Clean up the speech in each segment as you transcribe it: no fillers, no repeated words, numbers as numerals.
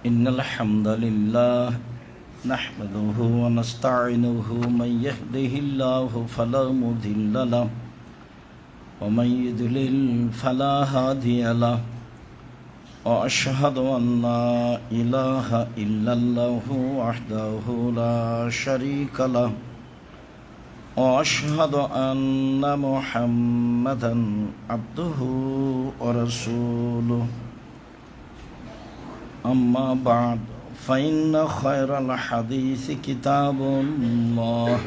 إن الحمد لله نحمده ونستعينه من يهده الله فلا مضل له ومن يضلل فلا هادي له وأشهد أن لا إله إلا الله وحده لا شريك له وأشهد أن محمدا عبده ورسوله أما بعد فإن خير الحديث كتاب الله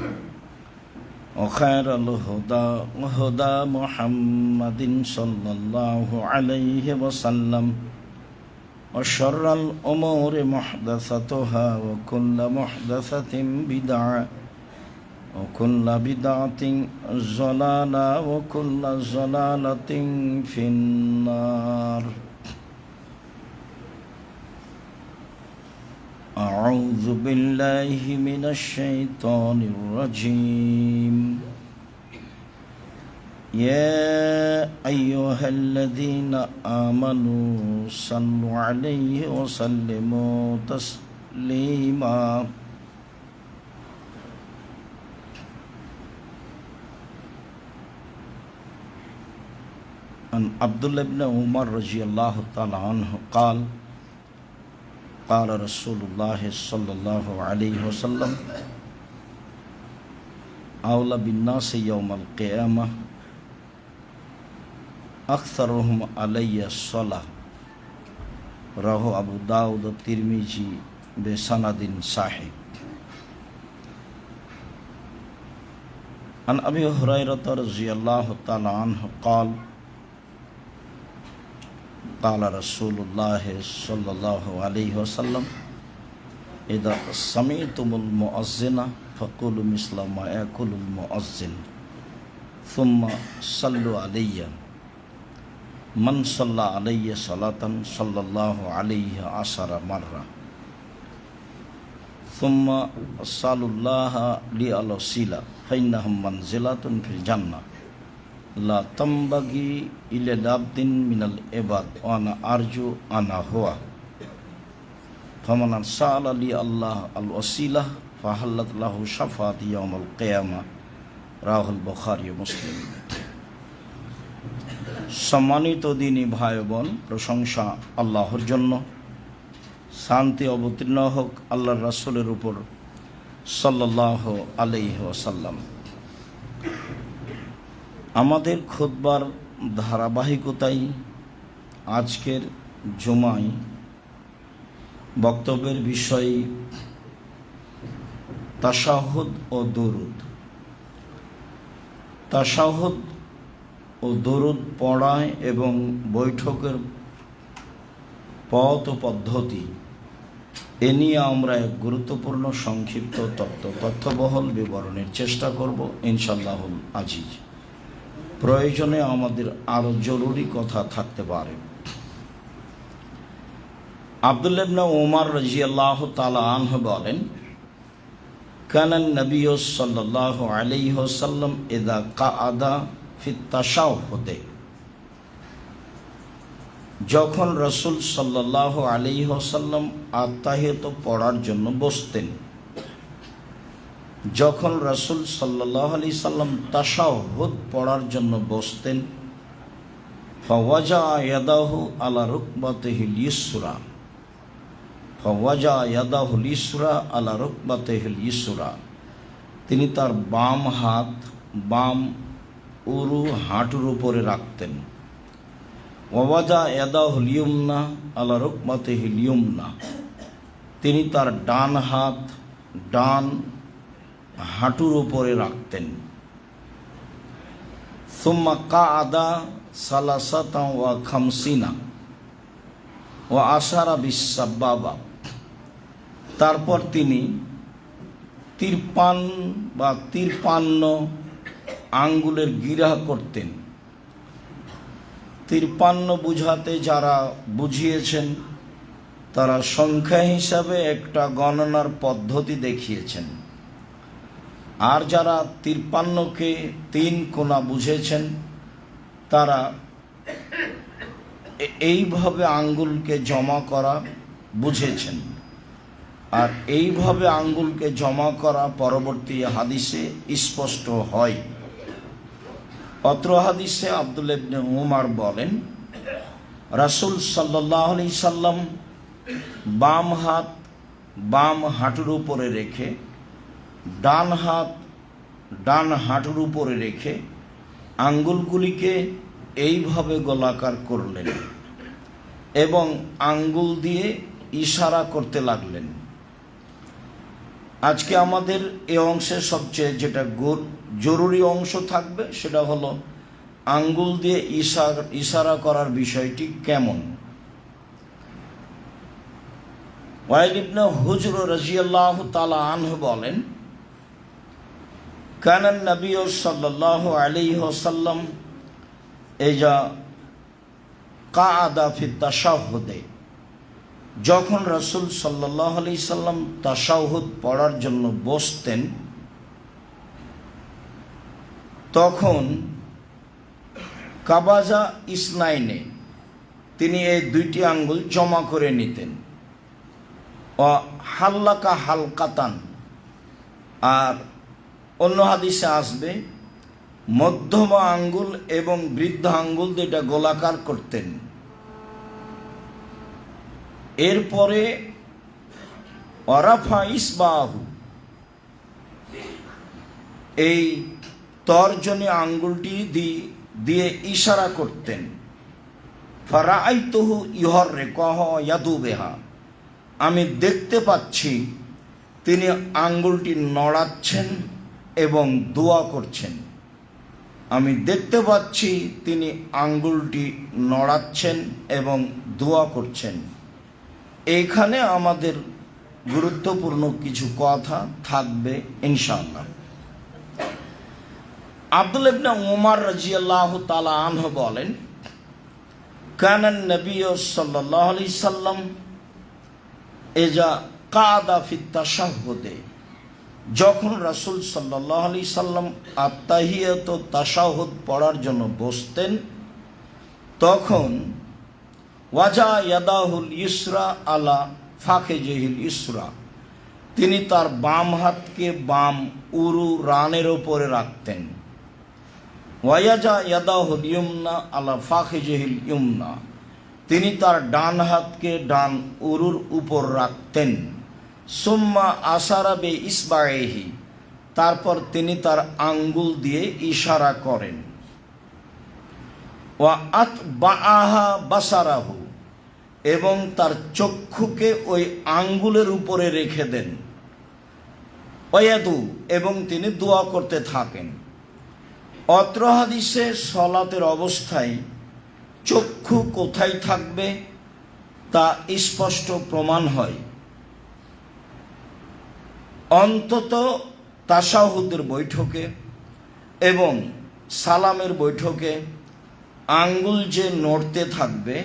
وخير الهدى هدى محمد صلى الله عليه وسلم وشر الأمور محدثتها وكل محدثة بدعة وكل بدعة ضلالة وكل ضلالة في النار. أعوذ بالله من الشيطان الرجيم. يا أيها الذين آمنوا صلوا عليه وسلموا تسليما. عن عبد الله بن عمر رضي الله تعالى عنه قال قال رسول الله صلى الله عليه وسلم أولى بالناس يوم القيامة أكثرهم علي الصلاة. رواه أبو داود الترمذي بسند صحيح. عن أبي هريرة رضي الله تعالى عنه قال قال رسول الله صلى الله عليه وسلم إذا سمعتم المؤذن فقولوا مثل ما يقول المؤذن ثم صلوا علي من صلى علي صلاة صلى الله عليه 10 مرة ثم صلوا الله لي الوسيلة فإنهم منزلة في الجنة لا تنبغي إلا لعبد من العباد وأنا أرجو أنا هو فمن سأل لي الله الوسيلة فحلت له شفاعة يوم القيامة. রাহুল البخاري মুসলিম। সম্মানিত দিনী ভাই বোন, প্রশংসা আল্লাহর জন্য, শান্তি অবতীর্ণ হোক আল্লাহর রাসূলের উপর সাল্লাল্লাহু আলাইহি ওয়াসাল্লাম। আমাদের খুতবার ধারাবাহিকতায় আজকের জুমায় বক্তব্যের বিষয় তাশাহুদ ও দুরুদ। তাশাহুদ ও দুরুদ পড়া এবং বৈঠকের পথ ও পদ্ধতি এ নিয়ে আমরা এক গুরুত্বপূর্ণ সংক্ষিপ্ত তথ্যবহুল বিবরণের চেষ্টা করব ইনশাআল্লাহুল আজিজ। প্রয়োজনে আমাদের আরো জরুরি কথা থাকতে পারে। আব্দুল্লাহ ইবনে উমর রাদিয়াল্লাহু তাআলা আনহু বলেন, কানান নবী সাল্লাল্লাহু আলাইহি ওয়াসাল্লাম ইযা কাআদা ফিত তাশাহুদে, যখন রাসূল সাল্লাল্লাহু আলাইহি ওয়াসাল্লাম আত্তাহিয়াত পড়ার জন্য বসতেন, যখন রাসূল সাল্লাল্লাহু আলাইহি সাল্লাম তাশাহুদ পড়ার জন্য বসতেন, ফাওয়াজা ইয়াদাহু আলা রুকবাতিহিল ইসরা, ফাওয়াজা ইয়াদাহুল ইসরা আলা রুকবাতিহিল ইসরা, তিনি তার বাম হাত বাম উরু হাঁটুর উপরে রাখতেন। ওয়াজা ইয়াদাহুল ইয়ুমনা আলা রুকবাতিহিল ইয়ুমনা, তিনি তার ডান হাত ডান হাঁটুর উপরে রাখতেন। সুম্মা কাআদা সালাসাতা ওয়া খামসিনা ওয়া আশারা বিসাবাবা, তারপর তিনি 53 আঙ্গুলের গিরা করতেন। 53 বুঝাতে যারা বুঝিয়েছেন তারা সংখ্যা হিসাবে একটা গণনার পদ্ধতি দেখিয়েছেন, আর যারা 53কে 3 কোণা বুঝেছেন তারা এইভাবে আঙ্গুলকে জমা করা বুঝেছেন। আর এইভাবে আঙ্গুলকে জমা করা পরবর্তী হাদিসে স্পষ্ট হয়। অত্র হাদিসে আব্দুল্লাহ ইবনে উমর বলেন, রাসূল সাল্লাল্লাহু আলাইহি সাল্লাম বাম হাত বাম হাঁটুর উপরে রেখে, ডান হাত ডান হাঁটুর উপরে রেখে আঙ্গুলগুলিকে এইভাবে গোলাকার করলেন এবং আঙ্গুল দিয়ে ইশারা করতে লাগলেন। আজকে আমাদের এই অংশে সবচেয়ে যেটা জরুরি অংশ থাকবে সেটা হলো আঙ্গুল দিয়ে ইশারা করার বিষয়টি কেমন। ওয়াইল ইবনে হুজর রাদিয়াল্লাহু তাআলা আনহু বলেন, কানান নবী সাল্লাল্লাহু আলাইহি ওয়াসাল্লাম ইজা কাআদা ফি তাশাহুদে, যখন রাসূল সাল্লাল্লাহু আলাইহি সাল্লাম তাশাহুদ পড়ার জন্য বসতেন, তখন কাবাজা ইসনাইনে, তিনি এই দুইটি আঙ্গুল জমা করে নিতেন। ও হাল্লাকা হালকাতান, আর অন্য হাদিসে আসবে মধ্যমা আঙ্গুল এবং বৃদ্ধ আঙ্গুল দুইটা গোলাকার করতেন। এরপরে ওয়ারাফা ইসবাহু, এই তর্জনী আঙ্গুলটি দিয়ে ইশারা করতেন। ফারাআইতুহু ইউহাররিকুহু ইয়াদুবিহা, আমি দেখতে পাচ্ছি তিনি আঙ্গুলটি নড়াচ্ছেন এবং দোয়া করছেন। আমি দেখতে পাচ্ছি তিনি আঙ্গুলটি নড়াচ্ছেন এবং দোয়া করছেন। এইখানে আমাদের গুরুত্বপূর্ণ কিছু কথা থাকবে ইনশাআল্লাহ। আব্দুল্লাহ ইবনে উমর রাদিয়াল্লাহু তাআলা আনহু বলেন, কানান নবী সাল্লাল্লাহু আলাইহি সাল্লাম ইজা কাদা ফি তাশাহুদে, যখন রাসূল সাল্লাল্লাহু আলাইহি সাল্লাম আত্তাহিয়াত তাশাহুদ পড়ার জন্য বসতেন, তখন ওয়াজা ইয়াদাহুল ইসরা আলা ফাখিজিহিল ইসরা, তিনি তার বাম হাতকে বাম উরু রানের ওপরে রাখতেন। ওয়াজা ইয়াদাহুল ইয়ুমনা আলা ফাখিজিহিল ইয়ুমনা, তিনি তার ডান হাতকে ডান উরুর উপর রাখতেন। সুম্মা আশারা বে ইসবাইহি, তারপর তিনি তার আঙ্গুল দিয়ে ইশারা করেন। ওয়া আতবাআহা বাসারাহু, এবং তার চক্ষুকে ওই আঙ্গুলের উপরে রেখে দেন। ওয়াদু, এবং তিনি দোয়া করতে থাকেন। অত্র হাদিসে সলাতের অবস্থায় চক্ষু কোথায় থাকবে তা স্পষ্ট প্রমাণ হয়। অন্তত তাশাহুদের বৈঠকে এবং সালামের বৈঠকে আঙ্গুল যে নড়তে থাকবে,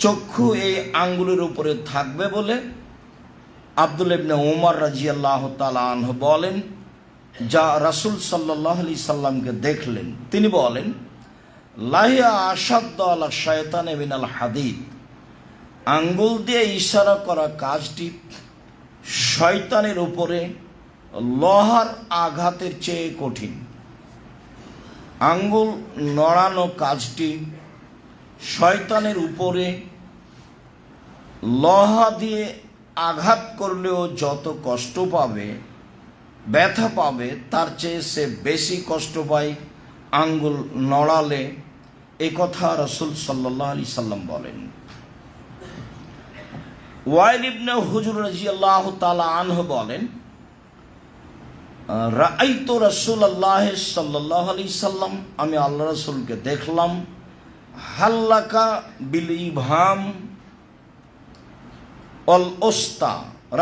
চক্ষু এই আঙ্গুলের উপরে থাকবে বলে আব্দুল্লাহ ইবনে উমর রাদিয়াল্লাহু তাআলা আনহু বলেন, যা রাসূল সাল্লাল্লাহু আলাইহি সাল্লামকে দেখলেন। তিনি বলেন, লাহিয়া আশাদ্দ আলা শায়তানে মিনাল হাদিদ, আঙ্গুল দিয়ে ইশারা করা কাজটি শয়তানের উপরে লোহার আঘাতের চেয়ে কঠিন। আঙ্গুল নড়ানো কাজটি শয়তানের উপরে লোহা দিয়ে আঘাত করলেও যত কষ্ট পাবে, ব্যথা পাবে, তার চেয়ে সে বেশি কষ্ট পায় আঙ্গুল নড়ালে। এ কথা রাসূল সাল্লাল্লাহু আলাইহি সাল্লাম বলেন। ওয়াইল ইবনে হুজর রাদিয়াল্লাহু তাআলা আনহু বলেন, রাআইতু রাসূলুল্লাহ সাল্লাল্লাহু আলাইহি সাল্লাম, আমি আল্লাহ রাসূলকে দেখলাম, হাল্লাকা বিল ইবহাম অল ওস্তা,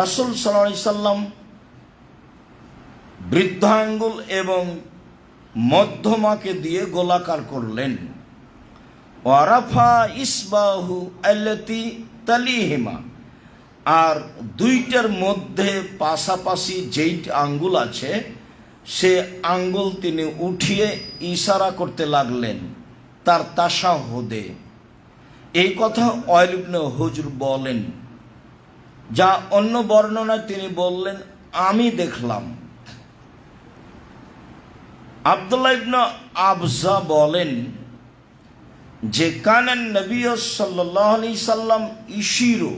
রাসূল সাল্লাল্লাহু আলাইহি সাল্লাম বৃদ্ধাঙ্গুল এবং মধ্যমাকে দিয়ে গোলাকার করলেন। ওয়ারাফা ইসবাহু আল্লাতি তালিহিমা, আর দুইটার মধ্যে পাশাপাশি যেই আঙ্গুল আছে সে আঙ্গুল তিনি উঠিয়ে ইশারা করতে লাগলেন তার তাশাহুদে। এই কথা ওয়াইল ইবনে হুজর বলেন, যা অন্য বর্ণনায় তিনি বললেন আমি দেখলাম। আব্দুল্লাহ ইবনে আবজা বলেন যে কানান নবী সাল্লাল্লাহু আলাইহি সাল্লাম ইশিরু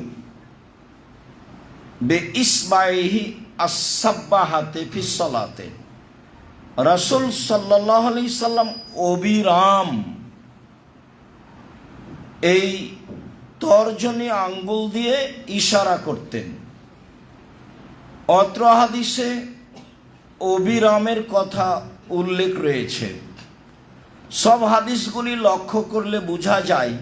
বে ইসবাইহি আস-সাব্বাহাতে ফি সালাতে। রাসূল সাল্লাল্লাহু আলাইহি সাল্লাম অবিরাম এই তর্জনী আঙ্গুল দিয়ে ইশারা করতেন। অত্র হাদিসে অবিরামের কথা উল্লেখ রয়েছে। সব হাদিসগুলি লক্ষ্য করলে বোঝা যায়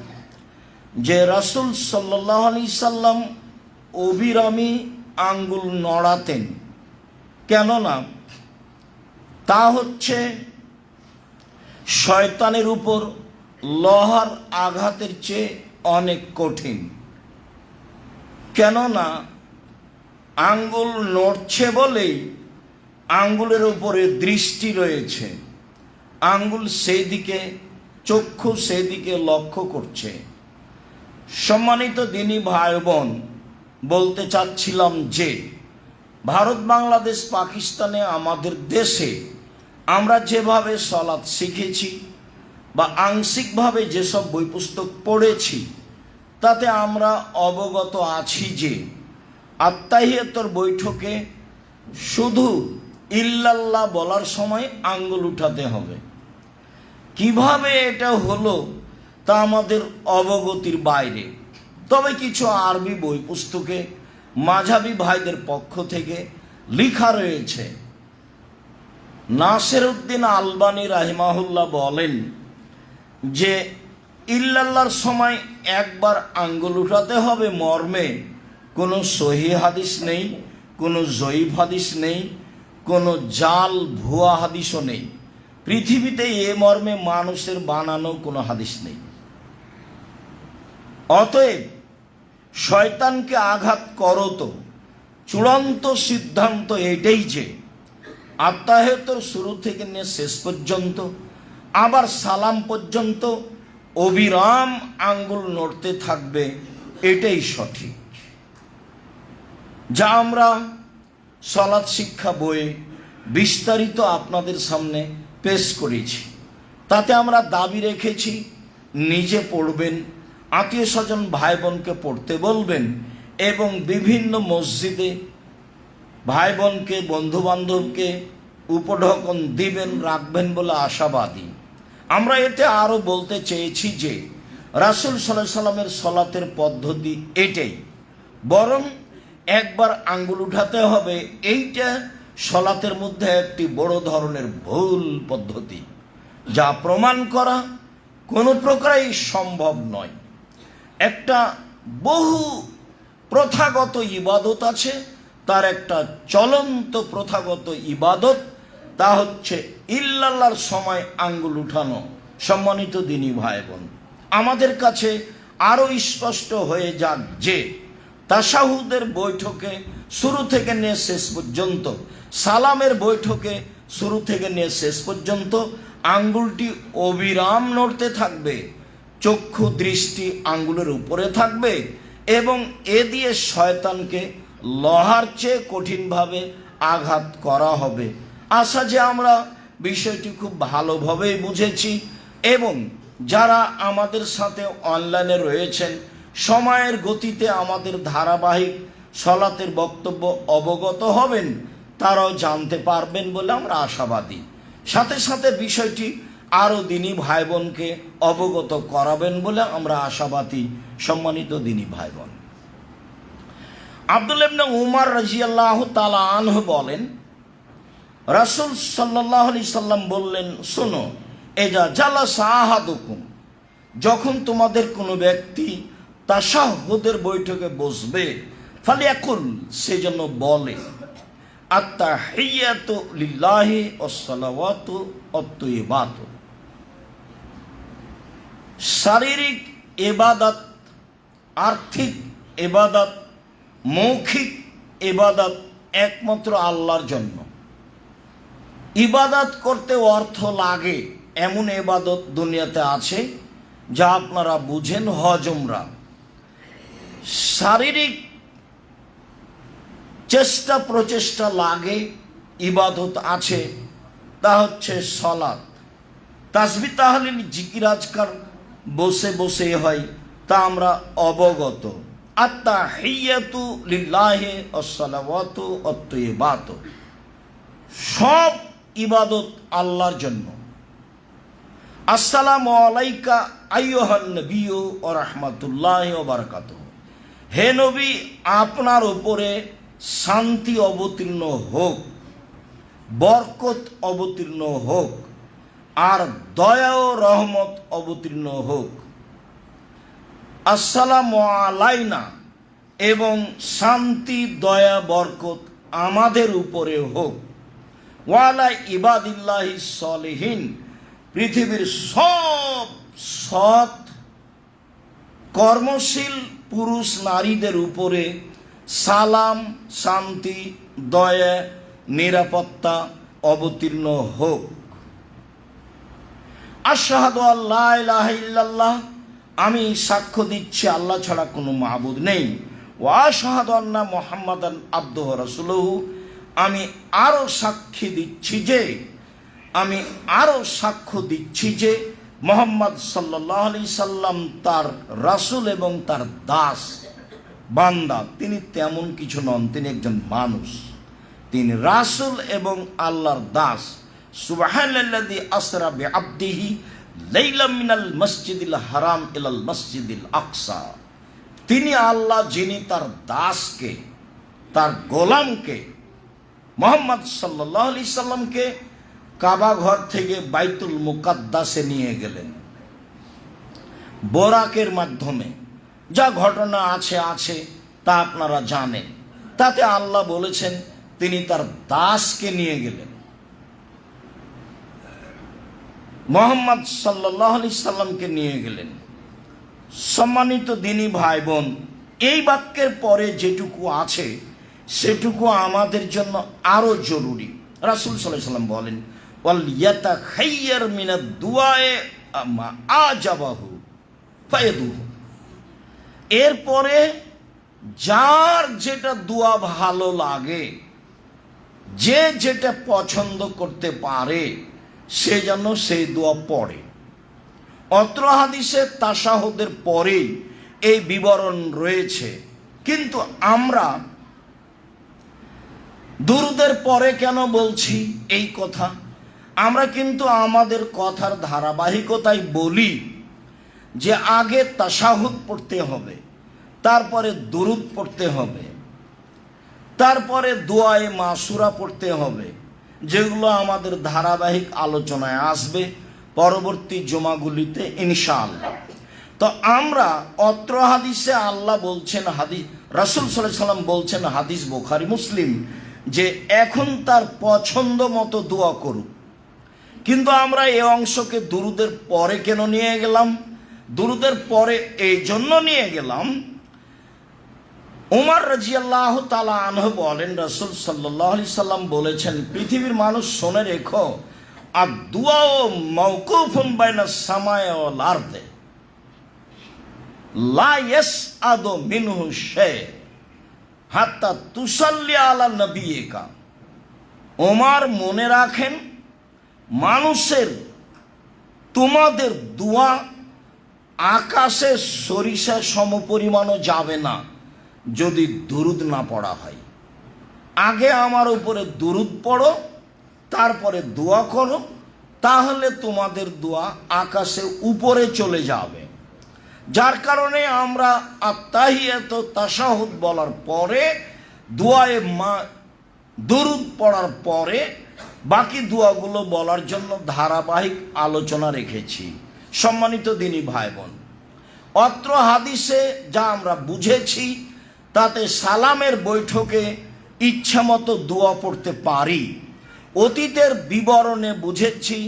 যে রাসূল সাল্লাল্লাহু আলাইহি সাল্লাম অবিরামী আঙ্গুল নড়াতেন। কেননা তা হচ্ছে শয়তানের উপর লোহার আঘাতের চেয়ে অনেক কঠিন। কেননা আঙ্গুল নড়ছে বলেই আঙ্গুলের উপরে দৃষ্টি রয়েছে, আঙ্গুল সেই দিকে, চক্ষু সেই দিকে লক্ষ্য করছে। সম্মানিত দিনী ভাই বোন, বলতে চাচ্ছিলাম যে ভারত, বাংলাদেশ, পাকিস্তানে, আমাদের দেশে আমরা যেভাবে সলাৎ শিখেছি বা আংশিকভাবে যেসব বই পুস্তক পড়েছি, তাতে আমরা অবগত আছি যে আত্তাহিয়াতুর বৈঠকে শুধু ইল্লাল্লাহ বলার সময় আঙ্গুল উঠাতে হবে। কিভাবে এটা হলো তা আমাদের অবগতির বাইরে। তবে কিছু আরবি বই পুস্তকে মাঝহাবি ভাইদের পক্ষ থেকে লেখা রয়েছে। নাসিরউদ্দিন আলবানী রাহিমাহুল্লাহ বলেন যে ইল্লাল্লাহর সময় একবার আঙ্গুল উঠাতে হবে মর্মে কোনো সহিহ হাদিস নেই, কোনো জয়ীফ হাদিস নেই, কোনো জাল ভুয়া হাদিসও নেই। পৃথিবীতে এ মর্মে মানুষের বানানো কোনো হাদিস নেই। অতএব শয়তানকে আঘাত করো তো চূড়ান্ত সিদ্ধান্ত এটাই যে আত্তাহিয়াতুর শুরু থেকে নিয়ে শেষ পর্যন্ত, আবার সালাম পর্যন্ত অবিরাম আঙ্গুল নড়তে থাকবে, এটাই সঠিক। যা আমরা সলাৎ শিক্ষা বইয়ে বিস্তারিত আপনাদের সামনে পেশ করেছি। তাতে আমরা দাবি রেখেছি নিজে পড়বেন, আত্মীয় স্বজন ভাই বোনকে পড়তে বলবেন এবং বিভিন্ন মসজিদে ভাই বোনকে, বন্ধু বান্ধবকে উপঢৌকন দিবেন, রাখবেন বলে আশাবাদী। আমরা এতে আরও বলতে চেয়েছি যে রাসূল সাল্লাল্লাহু আলাইহি সাল্লামের সলাতের পদ্ধতি এটাই, বরং একবার আঙ্গুল উঠাতে হবে, এইটা সলাতের মধ্যে একটি বড় ধরনের ভুল পদ্ধতি, যা প্রমাণ করা কোনো প্রকারেই সম্ভব নয়। একটা বহু প্রথাগত ইবাদত আছে, তার একটা চলন্ত প্রথাগত ইবাদত, তা হচ্ছে ইল্লাল্লাহর সময় আঙ্গুল উঠানো। সম্মানিত দিনী ভাই বোন, আমাদের কাছে আরও স্পষ্ট হয়ে যাক যে তাশাহুদের বৈঠকে শুরু থেকে নিয়ে শেষ পর্যন্ত, সালামের বৈঠকে শুরু থেকে নিয়ে শেষ পর্যন্ত আঙ্গুলটি অবিরাম নড়তে থাকবে, চক্ষু দৃষ্টি আঙ্গুলের উপরে থাকবে এবং এ দিয়ে শয়তানকে লোহার চেয়ে কঠিনভাবে আঘাত করা হবে। আশা যে আমরা বিষয়টি খুব ভালোভাবেই বুঝেছি এবং যারা আমাদের সাথে অনলাইনে রয়েছেন সময়ের গতিতে আমাদের ধারাবাহিক সলাতের বক্তব্য অবগত হবেন, তারাও জানতে পারবেন বলে আমরা আশাবাদী। সাথে সাথে বিষয়টি আরও দিনী ভাই বোনকে অবগত করাবেন বলে আমরা আশাবাদী। সম্মানিত দিনী ভাই বোন, আব্দুল্লাহ ইবনে উমর রাদিয়াল্লাহু তাআলা আনহু বলেন, রাসূল সাল্লাল্লাহু আলাইহি সাল্লাম বললেন, শোনো, এজা জালাসা আহাদুকুম, যখন তোমাদের কোনো ব্যক্তি তাশাহুদের বৈঠকে বসবে, ফালিয়াকুল, সেজন্য বলে, আত্তাহিয়াতু লিল্লাহি ওয়াসসালাওয়াতু ওয়াত-তাইয়্যিবাতু। শারীরিক ইবাদত, আর্থিক ইবাদত, মৌখিক ইবাদত একমাত্র আল্লাহর জন্য। ইবাদত করতে অর্থ লাগে এমন ইবাদত দুনিয়াতে আছে যা আপনারা বুঝেন হজ উমরা, শারীরিক চেষ্টা প্রচেষ্টা লাগে, ইবাদত আছে, তা হচ্ছে সলাত, তাসবিহ তাহলিল জিকির আজকার বসে বসে হয়, তা আমরা অবগত। আত্তাহিয়াতু লিল্লাহি ওয়াসসালাওয়াতু ওয়াত-তাইয়্যিবাতু, সব ইবাদত আল্লাহর জন্য। আসসালামু আলাইকা আইয়ুহান নবিয়্যু ওয়া রাহমাতুল্লাহি ওয়া বারাকাতুহু, হে নবী আপনার উপরে শান্তি অবতীর্ণ হোক, বরকত অবতীর্ণ হোক, আর দয়া ও রহমত অবতীর্ণ হোক। আসসালামু আলাইনা, এবং শান্তি দয়া বরকত আমাদের উপরে হোক। ওয়ালা ইবাদিল্লাহি সলিহিন, পৃথিবীর সব সৎ কর্মশীল পুরুষ নারীদের উপরে সালাম, শান্তি, দয়া, নিরাপত্তা অবতীর্ণ হোক। আশহাদু আল্লা ইলাহা ইল্লাল্লাহ, আমি সাক্ষ্য দিচ্ছি আল্লাহ ছাড়া কোনো মাবুদ নেই। ওয়া আশহাদু আন্না মুহাম্মাদান আবদুহু ওয়া রাসূলুহু, আমি আরও সাক্ষী দিচ্ছি যে মুহাম্মদ সাল্লাল্লাহু আলাইহি সাল্লাম তার রাসূল এবং তার দাস বান্দা। তিনি তেমন কিছু নন, তিনি একজন মানুষ, তিনি রাসূল এবং আল্লাহর দাস। সুবহানাল্লাযী আসরা বিআবদিহি লাইলাম মিনাল মসজিদিল হারাম ইলাল মসজিদিল আকসা, তিনি আল্লাহ যিনি তার দাসকে, তার গোলামকে, মুহাম্মদ সাল্লাল্লাহু আলাইহি সাল্লামকে কাবা ঘর থেকে বাইতুল মুকাদ্দাসে নিয়ে গেলেন বোরাকের মাধ্যমে। যা ঘটনা আছে তা আপনারা জানেন। তাতে আল্লাহ বলেছেন তিনি তার দাসকে নিয়ে গেলেন। মুহাম্মদ সাল্লাল্লাহু আলাইহি সাল্লামকে নিয়ে গেলেন। সম্মানিত দিনী ভাই বোন, এই বাক্যের পরে যেটুকু আছে সেটুকু আমাদের জন্য আরো জরুরি। রাসূল সাল্লাল্লাহু আলাইহি সাল্লাম বলেন, ওয়াল ইয়াতাখাইয়ার মিনাদ দুআয়ে মা আজাবাহু ফায়াদুহু, এরপরে যার যেটা দোয়া ভালো লাগে, যে যেটা পছন্দ করতে পারে, সে যেন সেই দোয়া পড়ে। অত্র হাদিসে তাশাহুদের পরেই এই বিবরণ রয়েছে। কিন্তু আমরা দুরুদের পরে কেন বলছি এই কথা? আমরা কিন্তু আমাদের কথার ধারাবাহিকতায় বলি যে আগে তাশাহুদ পড়তে হবে, তারপরে দুরুদ পড়তে হবে, তারপরে দোয়ায়ে মাসুরা পড়তে হবে, যেগুলো আমাদের ধারাবাহিক আলোচনায় আসবে পরবর্তী জুমাগুলিতে ইনশাআল্লাহ। তো আমরা অত্র হাদিসে আল্লাহ বলছেন, হাদিস রাসূল সাল্লাল্লাহু আলাইহি সাল্লাম বলছেন, হাদিস বুখারী মুসলিম, যে এখন তার পছন্দ মতো দোয়া করুক। কিন্তু আমরা এই অংশকে দুরুদের পরে কেন নিয়ে গেলাম? দুরুদের পরে এই জন্য নিয়ে গেলাম, উমর রাদিয়াল্লাহু তাআলা আনহু বলেন, রাসূল সাল্লাল্লাহু আলাইহি সাল্লাম বলেছেন, পৃথিবীর মানুষ শুনে রেখো, আর দুআও মাওকুফুন বাইনাস সামাই ওয়াল আরদে লা ইয়াসআদু মিনহু শাই হাত্তা তুসাল্লি আলা নবিয়িকা। ওমর মনে রাখেন, মানুষের তোমাদের দোয়া আকাশে সরিষা সমপরিমাণও যাবে না যদি দুরুদ না পড়া হয়। আগে আমার উপরে দুরুদ পড়ো, তারপরে দোয়া করো, তাহলে তোমাদের দোয়া আকাশে উপরে চলে যাবে। যার কারণে আমরা আত্তাহিয়াত তাশাহুদ বলার পরে, দোয়ায়ে দুরুদ পড়ার পরে বাকি দোয়াগুলো বলার জন্য ধারাবাহিক আলোচনা রেখেছি। সম্মানিত দিনী ভাই বোন, অত্র হাদিসে যা আমরা বুঝেছি তাতে সালামের বৈঠকে ইচ্ছামতো দোয়া পড়তে পারি। অতীতের বিবরণে বুঝেছি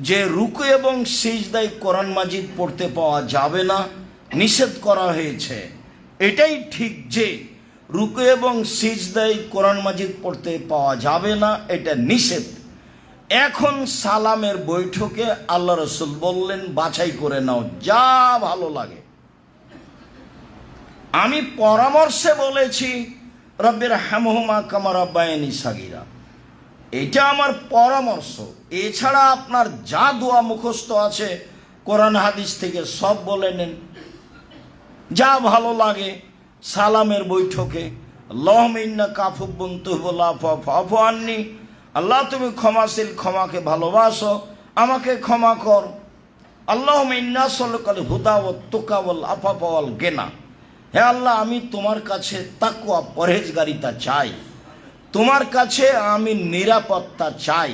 যে রুকু এবং সিজদায় কোরআন মাজিদ পড়তে পাওয়া যাবে না, নিষেধ করা হয়েছে। এটাই ঠিক যে রুকু এবং সিজদায় কোরআন মাজিদ পড়তে পাওয়া যাবে না, এটা নিষেধ। এখন সালামের বৈঠকে আল্লাহ রসুল বললেন, বাছাই করে নাও যা ভালো লাগে। আমি পরামর্শে বলেছি রব্বির হামহুমা কামা রাব্বায়ানি সাগীরা, এটা আমার পরামর্শ। এছাড়া আপনার যা দোয়া মুখস্থ আছে কোরআন হাদিস থেকে সব বলে নেন, যা ভালো লাগে। সালামের বৈঠকে আল্লাহুম্মা ইন্নাকা আফুব্বুন তুহিব্বুল আফওয়া ফা'ফু আন্নী, আল্লাহ তুমি ক্ষমাশীল, ক্ষমাকে ভালোবাসো, আমাকে ক্ষমা কর। আল্লাহুম্মা ইন্না নাসআলুকাল হুদা ওয়াত তুকা ওয়াল আফাফা ওয়াল গিনা, হে আল্লাহ আমি তোমার কাছে তাকওয়া পরহেজগারিতা চাই, তোমার কাছে আমি নিরাপত্তা চাই,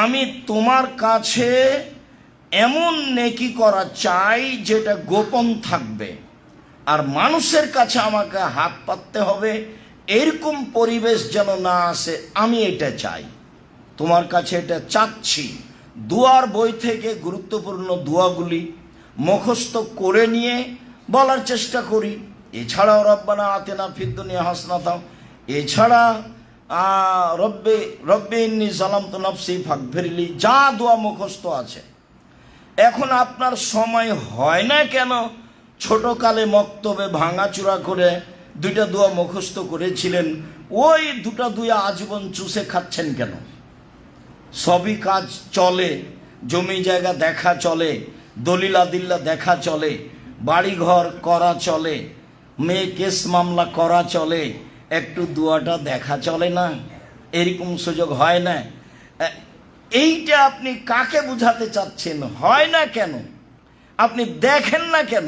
আমি তোমার কাছে এমন নেকি করা চাই যেটা গোপন থাকবে, আর মানুষের কাছে আমাকে হাত পাততে হবে এরকম পরিবেশ যেন না আসে, আমি এটা চাই, তোমার কাছে এটা চাচ্ছি। দুয়ার বই থেকে গুরুত্বপূর্ণ দোয়াগুলি মুখস্থ করে নিয়ে বলার চেষ্টা করি। এছাড়াও রব্বানা আতিনা ফিদ দুনিয়া হাসানাতাও, এছাড়া রব্বে ইন্নী যালামতু নাফসি ফাগফিরলি, যা দোয়া মুখস্থ আছে। এখন আপনার সময় হয় না কেন? ছোটকালে মক্তবে ভাঙাচুরা করে দুইটা দোয়া মুখস্থ করেছিলেন, ওই দুটা দুয়া আজীবন চুষে খাচ্ছেন কেন? সবই কাজ চলে, জমি জায়গা দেখা চলে, দলিল আদিল্লা দেখা চলে, বাড়িঘর করা চলে, মেয়ে কেস মামলা করা চলে, একটু দুয়াটা দেখা চলে না? এরকম সুযোগ হয় না? এইটা আপনি কাকে বুঝাতে চাচ্ছেন? হয় না কেন? আপনি দেখেন না কেন?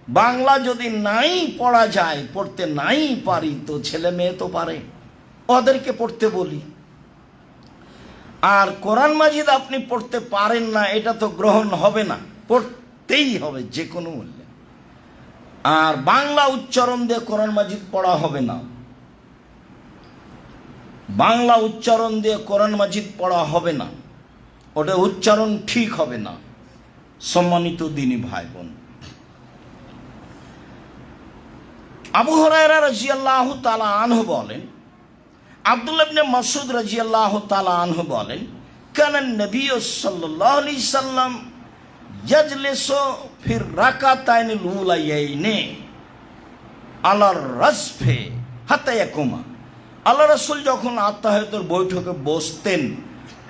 বাংলা যদি নাই পড়া যায়, পড়তে নাই পারি, তো ছেলে মেয়ে তো পারে, ওদেরকে পড়তে বলি। আর কোরআন মাজিদ আপনি পড়তে পারেন না, এটা তো গ্রহণ হবে না, পড়তেই হবে যে কোনো মূল্যে। আর বাংলা উচ্চারণ দিয়ে কোরআন মাজিদ পড়া হবে না, বাংলা উচ্চারণ দিয়ে কোরআন মাজিদ পড়া হবে না, ওটা উচ্চারণ ঠিক হবে না। সম্মানিত দিনী ভাই বোন, আবু হুরায়রা রাদিয়াল্লাহু তাআলা আনহু বলেন, আব্দুল্লাহ ইবনে মাসউদ রাদিয়াল্লাহু তাআলা আনহু বলেন, কানান নবী সাল্লাল্লাহু আলাইহি সাল্লাম ইয়াজলিসু ফির রাকাতাইনিল উলাইয়াইনি আলার রাসফে হাত্তা ইয়াকুমা। আল্লাহ রাসূল যখন আত্তাহিয়াতের বৈঠকে বসতেন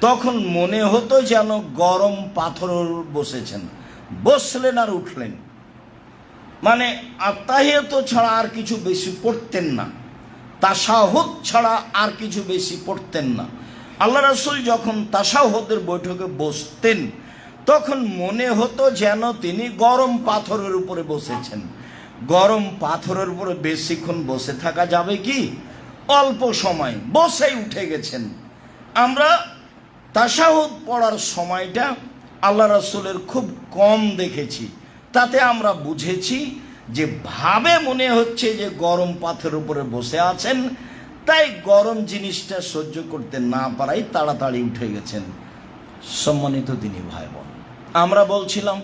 তখন মনে হতো যেন গরম পাথরের বসেছেন, বসলেন আর উঠলেন। মানে আত্তাহিয়াত ছাড়া আর কিছু বেশি পড়তেন না, তাশাহুদ ছাড়া আর কিছু বেশি পড়তেন না। আল্লাহ রাসূল যখন তাশাহুদের বৈঠকে বসতেন তখন মনে হতো যেন তিনি গরম পাথরের উপরে বসেছেন। গরম পাথরের উপরে বেশিক্ষণ বসে থাকা যাবে কি? অল্প সময় বসেই উঠে গেছেন। আমরা তাশাহুদ পড়ার সময়টা আল্লাহ রাসূলের খুব কম দেখেছি, তাতে আমরা বুঝেছি যে ভাবে মনে হচ্ছে যে গরম পাথরের উপরে বসে আছেন, তাই গরম জিনিসটা সহ্য করতে না পারাই তাড়াতাড়ি উঠে গেছেন। সম্মানিত দিনী ভাই বোন, আমরা বলছিলাম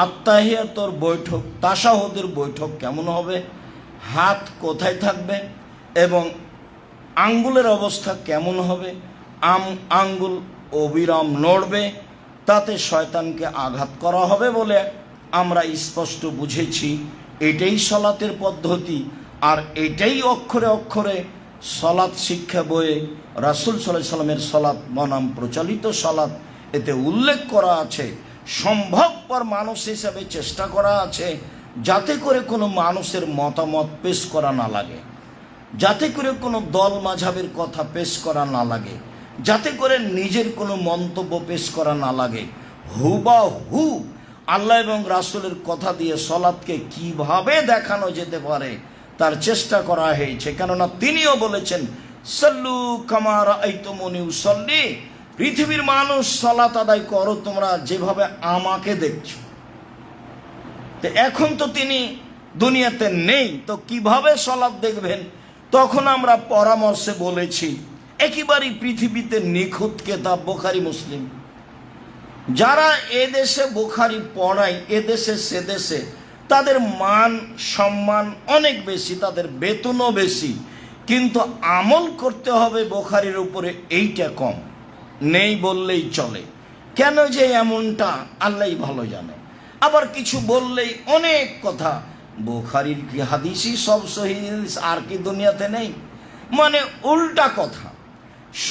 আত্তাহিয়াতুর বৈঠক, তাশাহুদের বৈঠক কেমন হবে, হাত কোথায় থাকবে এবং আঙ্গুলের অবস্থা কেমন হবে। আঙ্গুল অবিরাম নড়বে, তাতে শয়তানকে আঘাত করা হবে বলে আমরা স্পষ্ট বুঝেছি এটাই সলাতের পদ্ধতি। আর এটাই অক্ষরে অক্ষরে সলাৎ শিক্ষা বইয়ে রাসূল সাল্লাল্লাহু আলাইহি সাল্লামের সলাৎ বনাম প্রচলিত সলাৎ, এতে উল্লেখ করা আছে। সম্ভবপর মানুষ হিসাবে চেষ্টা করা আছে যাতে করে কোনো মানুষের মতামত পেশ করা না লাগে, যাতে করে কোনো দল মাঝাবের কথা পেশ করা না লাগে, যাতে করে নিজের কোনো মন্তব্য পেশ করা না লাগে। হুবাহু আল্লাহ এবং রাসূলের কথা দিয়ে সলাৎকে কিভাবে দেখানো যেতে পারে তার চেষ্টা করা হয়েছে। কেননা তিনিও বলেছেন, সাল্লু কামা রাআইতুমুনি উসাল্লি, পৃথিবীর মানুষ সালাত আদায় করো তোমরা যেভাবে আমাকে দেখছো। তো এখন তো তিনি দুনিয়াতে নেই, তো কিভাবে সালাত দেখবেন? তখন আমরা পরামর্শে বলেছি একেবারেই পৃথিবীতে নিখুঁত কেতাব বুখারী মুসলিম। যারা এদেশে বুখারী পড়ায় এদেশে সেদেশে, তাদের মান সম্মান অনেক বেশি, তাদের বেতনও বেশি, কিন্তু আমল করতে হবে বুখারীর উপরে, এইটা কম। নেই বললেই চলে। কেন যে এমনটা আল্লাহই ভালো জানে। আবার কিছু বললেই অনেক কথা, বুখারীর কি হাদিসই সব সহিহ হাদিস, আর কি দুনিয়াতে নেই? মানে উল্টা কথা।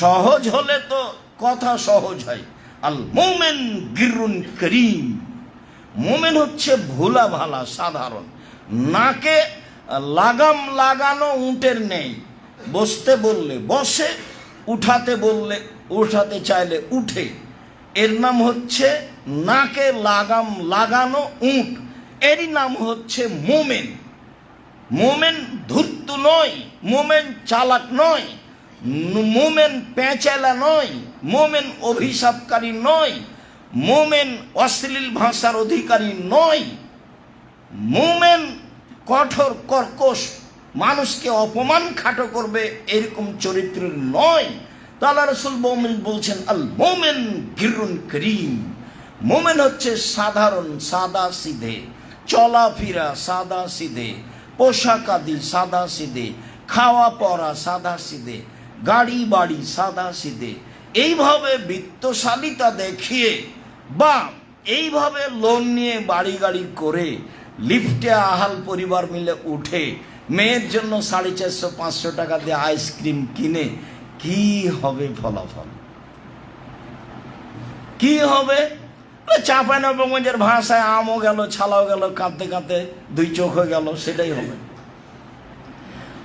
সহজ হলে তো কথা সহজ হয়। আল মুমিন গিরুন করিম, মুমিন হচ্ছে ভোলা ভালা সাধারণ, নাকে লাগাম লাগানো উটের নেই। বসতে বললে বসে, উঠাতে বললে উঠাতে চাইলে উঠে। এর নাম হচ্ছে নাকে লাগাম লাগানো উট, এরই নাম হচ্ছে মুমিন। মুমিন ধূর্ত নয়, মুমিন চালাক নয়, মুমিন পেঁচালা নয়, মুমিন অভিশাপকারী নয়, মুমিন অশ্লীল ভাষার অধিকারী নয়, মুমিন কঠোর কর্কশ মানুষকে অপমান খাটো করবে এরকম চরিত্রের নয়। তো আল্লাহ রাসূল মুমিন বলছেন আল মুমিন গিরুন করিম। মুমিন হচ্ছে সাধারণ, সাদা সিধে, চলাফেরা সাদা সিধে, পোশাক আদি সাদা সিধে, খাওয়া পড়া সাদা সিধে, গাড়ি বাড়ি সাদা সিধে। এইভাবে বিত্তশালিতা দেখিয়ে বা এইভাবে লোন নিয়ে বাড়ি গাড়ি করে লিফটে আহাল পরিবার মিলে উঠে মেয়ের জন্য 450-500 টাকা দিয়ে আইসক্রিম কিনে কি হবে ফলাফল? কি হবে? চাঁপাইনবাবগঞ্জের ভাষায় আমও গেল, ছালাও গেল, কাঁদতে কাঁদতে 2 চোখ হয়ে গেল, সেটাই হবে।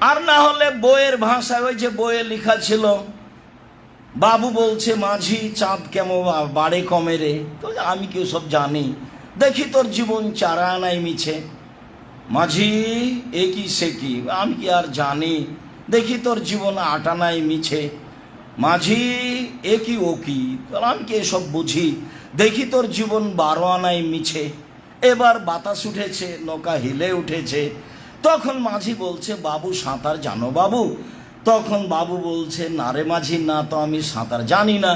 আর না হলে বইয়ের ভাষায়, ওই যে বইয়ে লেখা ছিল, বাবু বলছে মাঝি চাঁদ কেমন বাড়ে কমে রে। তো আমি কেউ সব জানি, দেখি তোর জীবন চারা আনাই মিছে। মাঝি এ কি সে কি, আমি কি আর জানি, দেখি তোর জীবন আটানাই মিছে। মাঝি এ কি ও কি, আমি কি এসব বুঝি, দেখি তোর জীবন 12 আনাই মিছে। এবার বাতাস উঠেছে, নৌকা হিলে উঠেছে। তখন মাঝি বলছে বাবু সাঁতার জানো বাবু? তখন বাবু বলছে না রে মাঝি, না তো আমি সাঁতার জানি না।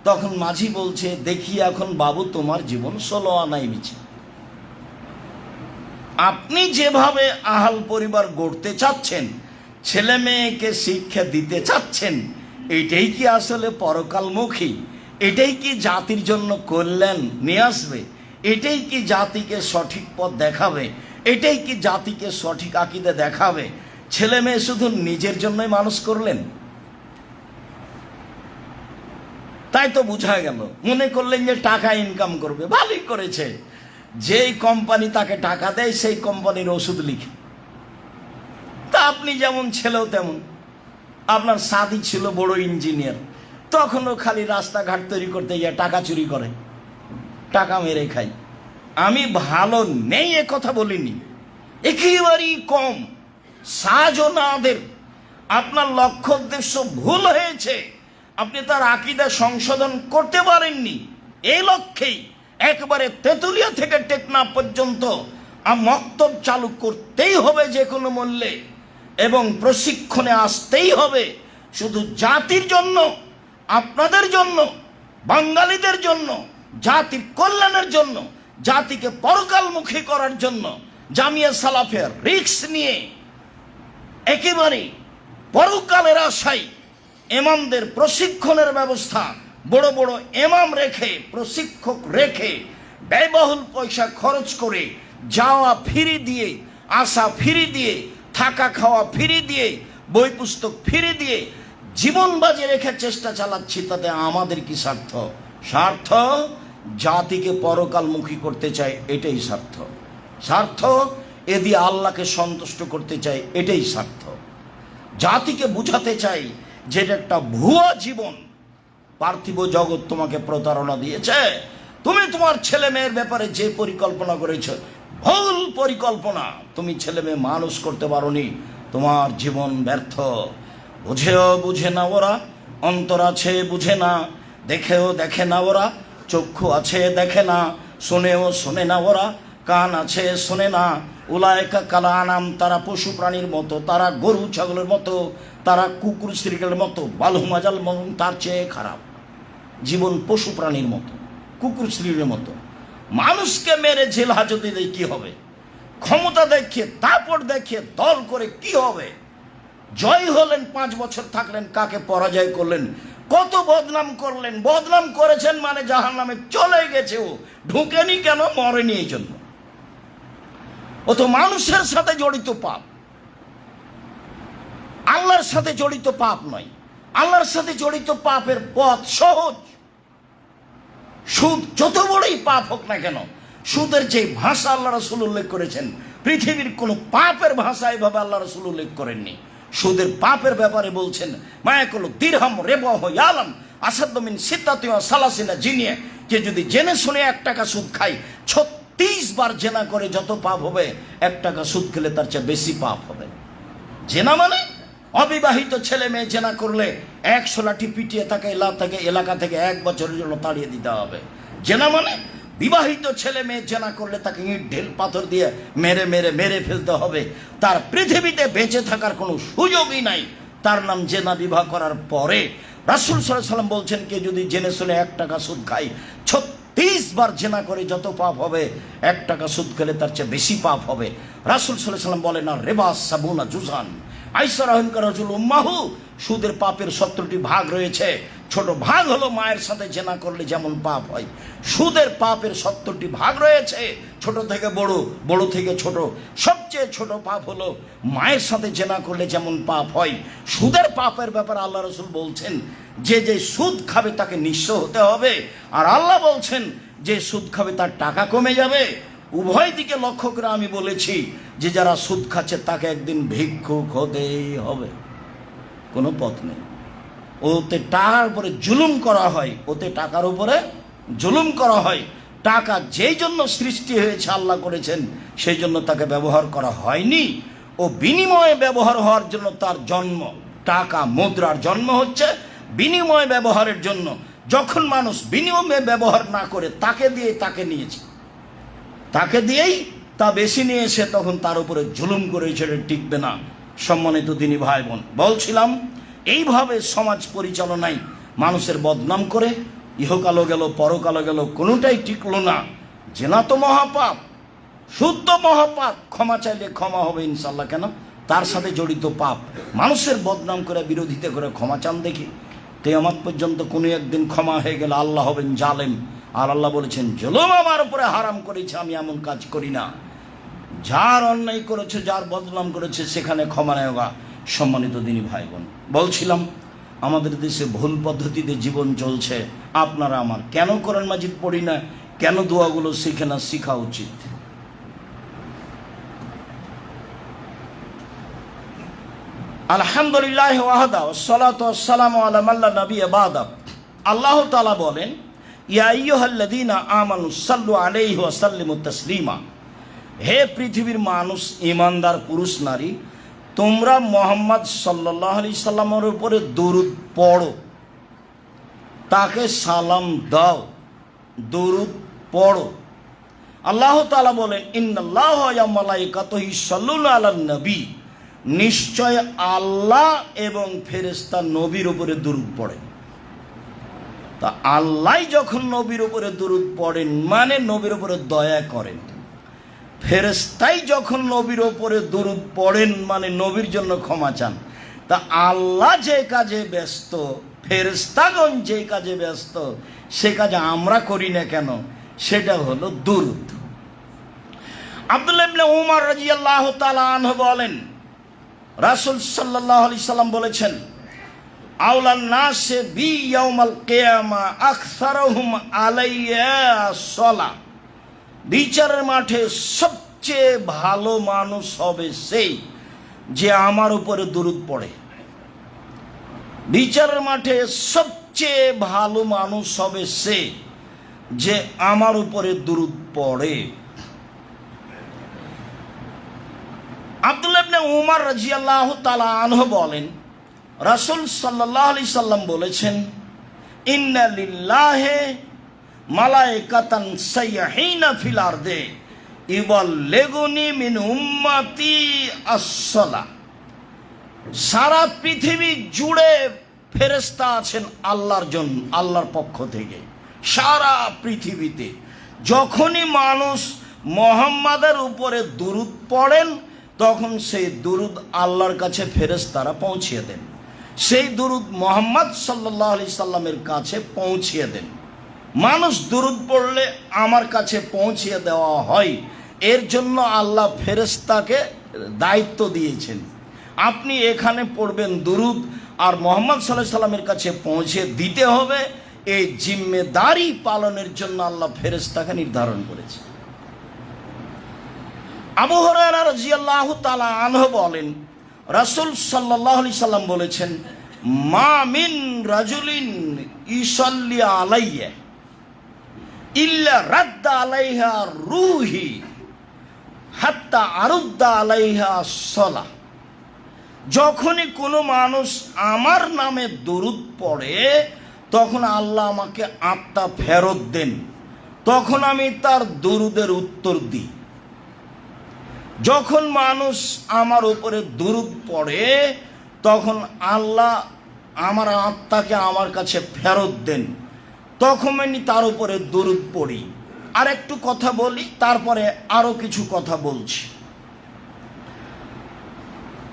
তখন মাঝি বলছে দেখি এখন বাবু তোমার জীবন 16 আনাই মিছে। আপনি যেভাবে আহাল পরিবার গড়তে চাচ্ছেন, ছেলে মেয়েকে শিক্ষা দিতে চাচ্ছেন, এটাই কি আসলে পরকালমুখী? এটাই কি জাতির জন্য কল্যাণ নিয়ে আসবে? এটাই কি জাতিকে সঠিক পথ দেখাবে? এটাই কি জাতিকে সঠিক আকীদা দেখাবে? ছেলে মেয়ে শুধু নিজের জন্যই মানুষ করলেন, তাই তো বোঝা গেল। মনে করলেন যে টাকা ইনকাম করবে, ভালোই করেছে। যেই কোম্পানি তাকে টাকা দেয় সেই কোম্পানির ওষুধ লিখে। তা আপনি যেমন ছেলেও তেমন। আপনার সাদি ছিল বড় ইঞ্জিনিয়ার, তখনও খালি রাস্তাঘাট তৈরি করতে গিয়ে টাকা চুরি করে, টাকা মেরে খাই। আমি ভালো নেই এ কথা বলিনি, একেবারেই কম। সাজনাদের আপনার লক্ষ্য উদ্দেশ্য ভুল হয়েছে, আপনি তার আকীদা সংশোধন করতে পারেননি। এই লক্ষ্যেই একবারে তেঁতুলিয়া থেকে টেকনাফ পর্যন্ত মক্তব চালু করতেই হবে যে কোনো মূল্যে, এবং প্রশিক্ষণে আসতেই হবে, শুধু জাতির জন্য, আপনাদের জন্য, বাঙালিদের জন্য, জাতির কল্যাণের জন্য, জাতিকে পরকালমুখী করার জন্য। জামিয়া সালাফিয়া রিস্ক নিয়ে একেবারে পরকালের আশায় ইমামদের প্রশিক্ষণের ব্যবস্থা, বড় বড় ইমাম রেখে, প্রশিক্ষক রেখে, ব্যয়বহুল পয়সা খরচ করে, যাওয়া ফিরি দিয়ে, আসা ফিরি দিয়ে, থাকা খাওয়া ফিরি দিয়ে, বই পুস্তক ফিরি দিয়ে জীবন বাজি রেখে চেষ্টা চালাচ্ছি। তাতে আমাদের কি স্বার্থ? স্বার্থ জাতিকে পরকালমুখী করতে চাই, এটাই স্বার্থ। স্বার্থ এ দিয়ে আল্লাহকে সন্তুষ্ট করতে চাই, এটাই স্বার্থ। জাতিকে বুঝাতে চাই যে এটা একটা ভুয়া জীবন। পার্থিব জগৎ তোমাকে প্রতারণা দিয়েছে। তুমি তোমার ছেলে মেয়ের ব্যাপারে যে পরিকল্পনা করেছ, ভুল পরিকল্পনা। তুমি ছেলে মেয়ে মানুষ করতে পারোনি, তোমার জীবন ব্যর্থ। বুঝেও বুঝে না ওরা, অন্তর আছে বুঝে না, দেখেও দেখে না ওরা, চক্ষু আছে দেখে না, শোনেও শোনে না ওরা, কান আছে শোনে না। উলায়কা কালা আনাম, তারা পশু প্রাণীর মতো, তারা গরু ছাগলের মতো, তারা কুকুর শ্রীকের মতো, বালহুমাজাল মন, তার চেয়ে খারাপ জীবন পশু প্রাণীর মতো, কুকুর শ্রীর মতো। মানুষকে মেরে জেল হাজতে দিয়ে কি হবে? ক্ষমতা দেখিয়ে, তারপর দেখিয়ে দল করে কি হবে? জয় হলেন, 5 বছর থাকলেন, কাকে পরাজয় করলেন, কত বদনাম করলেন, বদনাম করেছেন মানে জাহান্নামে চলে গেছে। ও ঢুকেনি কেন? মরেনি এই জন্য। ও তো মানুষের সাথে জড়িত পাপ, আল্লাহর সাথে জড়িত পাপ নয়। আল্লাহর সাথে জড়িত পাপের পথ সহজ। সুদ যত বড়ই পাপ হোক না কেন, সুদের যে ভাষা আল্লাহ রাসূল উল্লেখ করেছেন, পৃথিবীর কোনো পাপের ভাষা এভাবে আল্লাহ রাসূল উল্লেখ করেননি। সুদের পাপের ব্যাপারে বলছেন, মায়াকুল দিরহাম রেবাহ ইয়ালাম আসাদ্দু মিন সিত্তাতি ওয়া সালাসিনা জিনিয়া, যে যদি জেনে শুনে 1 টাকা সুদ খায়, 36 বার জেনা করে যত পাপ হবে, 1 টাকা সুদ খেলে তার চেয়ে বেশি পাপ হবে। জেনা মানে অবিবাহিত ছেলে মেয়ে জেনা করলে 100 লাঠি পিটিয়ে তাকে এলাকা থেকে 1 বছরের জন্য তাড়িয়ে দিতে হবে। জেনা মানে বিবাহিত ছেলে মেয়ে জেনা করলে তাকে ইট ঢেল পাথর দিয়ে মেরে ফেলতে হবে। তার পৃথিবীতে বেঁচে থাকার কোনো সুযোগই নাই। তার নাম জেনা। বিবাহ করার পরে রাসূল সাল্লাল্লাহু আলাইহি ওয়াসাল্লাম বলছেন, কে যদি জেনে শুনে 1 টাকা সুদ খায়, 36 বার জেনা করে যত পাপ হবে, 1 টাকা সুদ খেলে তার চেয়ে বেশি পাপ হবে। রাসূল সাল্লাল্লাহু আলাইহি ওয়াসাল্লাম বলেন, আর রেবা সাবুনা জুজান আইসা রাহিমকা রাজুল উম্মাহু, সুদের পাপের 70টি ভাগ রয়েছে। ছোট ভাগ হলো মায়ের সাথে জেনা করলে যেমন পাপ হয়। সুদের পাপের 70টি ভাগ রয়েছে, ছোট থেকে বড়, বড় থেকে ছোট। সবচেয়ে ছোট পাপ হলো মায়ের সাথে জেনা করলে যেমন পাপ হয়। সুদের পাপের ব্যাপারে আল্লাহ রাসূল বলছেন, যে যে সুদ খাবে তাকে নিঃস্ব হতে হবে। আর আল্লাহ বলছেন, যে সুদ খাবে তার টাকা কমে যাবে। উভয় দিকে লক্ষ্য করে আমি বলেছি যে যারা সুদ খাচ্ছে তাকে একদিন ভিক্ষুক হতেই হবে, কোনো পথ নেই। ওতে টাকার উপরে জুলুম করা হয়, ওতে টাকার উপরে জুলুম করা হয়। টাকা যেই জন্য সৃষ্টি হয়েছে, আল্লাহ করেছেন, সেই জন্য তাকে ব্যবহার করা হয়নি। ও বিনিময়ে ব্যবহার হওয়ার জন্য তার জন্ম। টাকা মুদ্রার জন্ম হচ্ছে বিনিময় ব্যবহারের জন্য। যখন মানুষ বিনিময়ে ব্যবহার না করে তাকে নিয়েছে, তাকে দিয়েই তা বেশি নিয়েছে, তখন তার উপরে জুলুম করে, সেটা টিকবে না। সম্মানিত দিনী ভাই বোন, বলছিলাম এইভাবে সমাজ পরিচালনায় মানুষের বদনাম করে ইহকালও গেল, পরকালও গেল, কোনোটাই টিকলো না। জেনা তো মহাপাপ, সুদ তো মহাপাপ। ক্ষমা চাইলে ক্ষমা হবে ইনশাল্লাহ। কেন? তার সাথে জড়িত পাপ। মানুষের বদনাম করে, বিরোধিতা করে ক্ষমা চান দেখি। কিয়ামত পর্যন্ত কোনো একদিন ক্ষমা হয়ে গেলে আল্লাহ হবেন জালেম। আর আল্লাহ বলেছেন, জুলুম আমার উপরে হারাম করেছে, আমি এমন কাজ করি না। যার অন্যায় করেছে, যার বদনাম করেছে, সেখানে ক্ষমা নেওয়া। সম্মানিত দিনী ভাই বোন, বলছিলাম আমাদের দেশে ভুল পদ্ধতিতে জীবন চলছে। আপনারা আমার কেন কোরআন মাজিদ পড়ি না, কেন দোয়াগুলো শিখে না? শিখা উচিত। আলহামদুলিল্লাহ ওয়াহদা ওয়াসসালাতু ওয়াসসালামু আলা মান লা নাবিয়্যা বা'দা। আল্লাহ তাআলা বলেন, ইয়া আইয়ুহাল্লাযীনা আমানু সাল্লু আলাইহি ওয়া সাল্লিমু তাসলিমা। হে পৃথিবীর মানুষ, ঈমানদার পুরুষ নারী, তোমরা মুহাম্মদ সাল্লাল্লাহু আলাইহি সাল্লামের উপরে দরুদ পড়ো, তাকে সালাম দাও, দরুদ পড়ো। আল্লাহ তাআলা বলেন, ইন্নাল্লাহা ওয়া মালাইকাতুহু ইউসাল্লুনা আলান নবী। নিশ্চয় আল্লাহ এবং ফেরেশতা নবীর উপরে দরুদ পড়ে। তা আল্লাহ যখন নবীর উপরে দরুদ পড়েন মানে নবীর উপরে দয়া করেন। ফেরেশতাই যখন নবীর উপরে দরুদ পড়েন মানে নবীর জন্য ক্ষমা চান। তা আল্লাহ যে কাজে ব্যস্ত, ফেরেশতাগণ যে কাজে ব্যস্ত, সে কাজে আমরা করি না কেন? সেটা হলো দরুদ। আব্দুল্লাহ ইবনে উমর রাদিয়াল্লাহু তাআলা আনহু বলেন, রাসূল সাল্লাল্লাহু আলাইহি সাল্লাম বলেছেন, আওলান নাসে বি ইয়াউমাল কিয়ামা আকসারুহুম আলাইয়া সালা। বিচারের মাঠে সবচেয়ে ভালো মানুষ হবে সেই যে আমার উপরে দরুদ পড়ে। বিচারের মাঠে সবচেয়ে ভালো মানুষ হবে সে যে আমার উপরে দরুদ পড়ে। আব্দুল্লাহ ইবনে উমর রাদিয়াল্লাহু তাআলা আনহু বলেন, রাসূল সাল্লাল্লাহু আলাইহি সাল্লাম বলেছেন, ইন্না লিল্লাহি মালাইকাতান সাইয়্যিহিনা ফিল আরদে ইবাল্লিগুনি মিন উম্মতি আস-সালাহ। সারা পৃথিবী জুড়ে ফেরেশতা আছেন আল্লাহর জন্য, আল্লাহর পক্ষ থেকে। সারা পৃথিবীতে যখনই মানুষ মুহাম্মাদের উপরে দরুদ পড়েন, তখন সেই দরুদ আল্লাহর কাছে ফেরেশতারা পৌঁছিয়ে দেন। সেই দুরুদ মুহাম্মদ সাল্লাল্লাহু আলাইহি সাল্লামের কাছে পৌঁছিয়ে দেন। মানুষ দুরুদ পড়লে আমার কাছে পৌঁছিয়ে দেওয়া হয়, এর জন্য আল্লাহ ফেরেশতাকে দায়িত্ব দিয়েছেন। আপনি এখানে পড়বেন দুরুদ, আর মুহাম্মদ সাল্লাল্লাহু আলাইহি সাল্লামের কাছে পৌঁছে দিতে হবে। এই জিম্মেদারি পালনের জন্য আল্লাহ ফেরেশতাকে নির্ধারণ করেছে। আবু হুরায়রা রাদিয়াল্লাহু তাআলা আনহু বলেন, রাসূল সাল্লাল্লাহু আলাইহি সাল্লাম বলেছেন, মা মিন রাজুলিন ইসাল্লি আলাইয়া ইল্লা রাদ্দা আলাইহা রূহি হাত্তা আরুদ্দা আলাইহা সালাহ। যখনই কোনো মানুষ আমার নামে দরুদ পড়ে তখন আল্লাহ আমাকে আত্মা ফেরত দেন, তখন আমি তার দরুদের উত্তর দিই। যখন মানুষ আমার উপরে দরুদ পড়ে তখন আল্লাহ আমার আত্মাকে আমার কাছে ফেরত দেন, তখন আমি তার উপরে দরুদ পড়ি। আর একটু কথা বলি, তারপরে আরো কিছু কথা বলছি।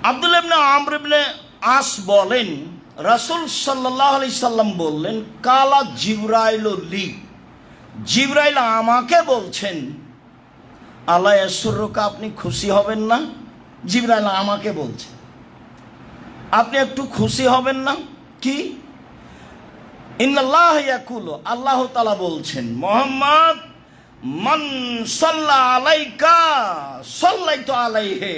আব্দুল্লাহ ইবনে আমর ইবনে আস বলেন, রাসূল সাল্লাল্লাহু আলাইহি সাল্লাম বললেন, কালা জিবরাইল লি, জিবরাইল আমাকে বলছেন, আল্লাহ ইয়াসুরুকা, আপনি খুশি হবেন না? জিবরাইল আমাকে বলছে, আপনি একটু খুশি হবেন না? কি? ইন্নাল্লাহ ইয়াকুলু, আল্লাহ তাআলা বলছেন, মুহাম্মদ মান সাল্লা আলাইকা সাল্লাইতু আলাইহি,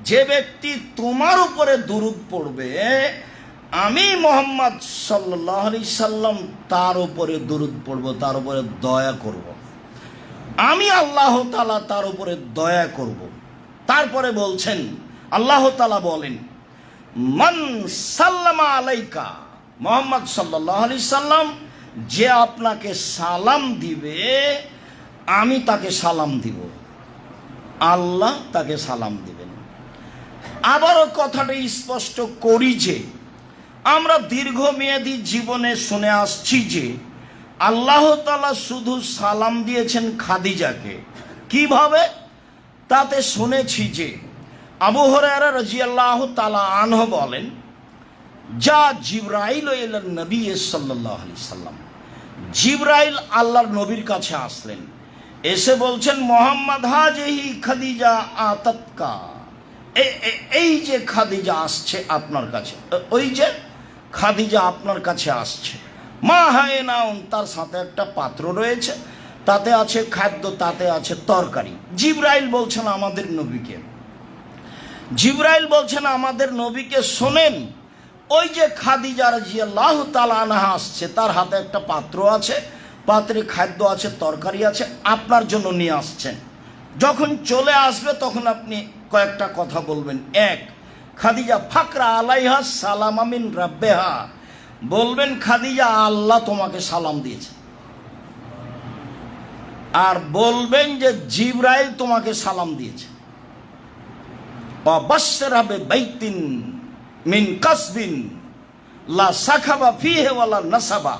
যে ব্যক্তি তোমার উপরে দুরূদ পড়বে আমি মুহাম্মদ সাল্লাল্লাহু আলাইহি সাল্লাম তার উপরে দুরূদ পড়ব, তার উপরে দয়া করব। আমি আল্লাহ তাআলা তার উপরে দয়া করব। তারপরে বলছেন, আল্লাহ তাআলা বলেন, মান সাল্লামা আলাইকা, মুহাম্মদ সাল্লাল্লাহু আলাইহি সাল্লাম যে আপনাকে সালাম দিবে আমি তাকে সালাম দিব, আল্লাহ তাকে সালাম দিবেন। আবারও কথাটা স্পষ্ট করি যে আমরা দীর্ঘমেয়াদী জীবনে শুনে আসছি যে আল্লাহ তাআলা শুধু সালাম দিয়েছেন খাদিজাকে। কিভাবে? তাতে শুনেছি যে আবু হুরায়রা রাদিয়াল্লাহু তাআলা আনহু বলেন, যা জিবরাইল ইলান নবী সাল্লাল্লাহু আলাইহি সাল্লাম, জিবরাইল আল্লাহর নবীর কাছে আসলেন, এসে বলছেন, মুহাম্মদ হাজিহি খাদিজা আতাতকা, এই যে খাদিজা আসছে আপনার কাছে, ওই যে খাদিজা আপনার কাছে আসছে। মা হায়নাউন, তার সাথে একটা পাত্র রয়েছে, তাতে আছে খাদ্য, তাতে আছে তরকারি। জিবরাইল বলছেন আমাদের নবীকে, জিবরাইল বলছেন আমাদের নবীকে, শোনেন, ওই যে খাদিজা রাদিয়াল্লাহু তাআলা আনহা আসছে, তার হাতে একটা পাত্র আছে, পাত্রে খাদ্য আছে, তরকারি আছে, আপনার জন্য নিয়ে আসছেন। যখন চলে আসবে তখন আপনি কয়েকটা কথা বলবেন। এক, খাদিজা ফাকরা আলাইহা সালাম মিন রাব্বিহা, বলবেন খাদিজা আল্লাহ তোমাকে সালাম দিয়েছে। আর বলবেন যে জিবরাইল তোমাকে সালাম দিয়েছে। ওয়াবাশশিরহা বিবাইতিন মিন কাসবিন লা সাখাবা ফিহি ওয়ালা নাসাবা,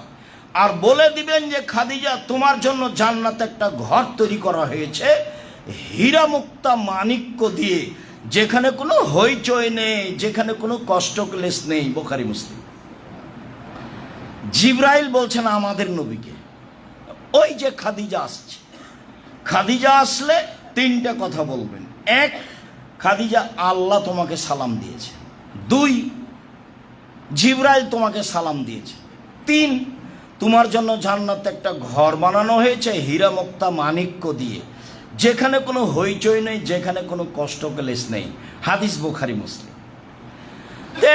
আর বলে দিবেন যে খাদিজা তোমার জন্য জান্নাতে একটা ঘর তৈরি করা হয়েছে হীরা মুক্তা মাণিক্য দিয়ে, যেখানে কোনো হইচই নেই, যেখানে কোনো কষ্ট ক্লেশ নেই। বুখারী মুসলিম। জিবরাইল বলছেন আমাদের নবীকে, ওই যে খাদিজা আসছে, খাদিজা আসলে তিনটা কথা বলবেন। এক, খাদিজা আল্লাহ তোমাকে সালাম দিয়েছে। দুই, জিবরাইল তোমাকে সালাম দিয়েছে। তিন, তোমার জন্য জান্নাতে একটা ঘর বানানো হয়েছে হীরা মুক্তা মাণিক্য দিয়ে, যেখানে কোনো হইচই নেই, যেখানে কোনো কষ্ট ক্লেশ নেই। হাদিস বুখারী মুসলিম।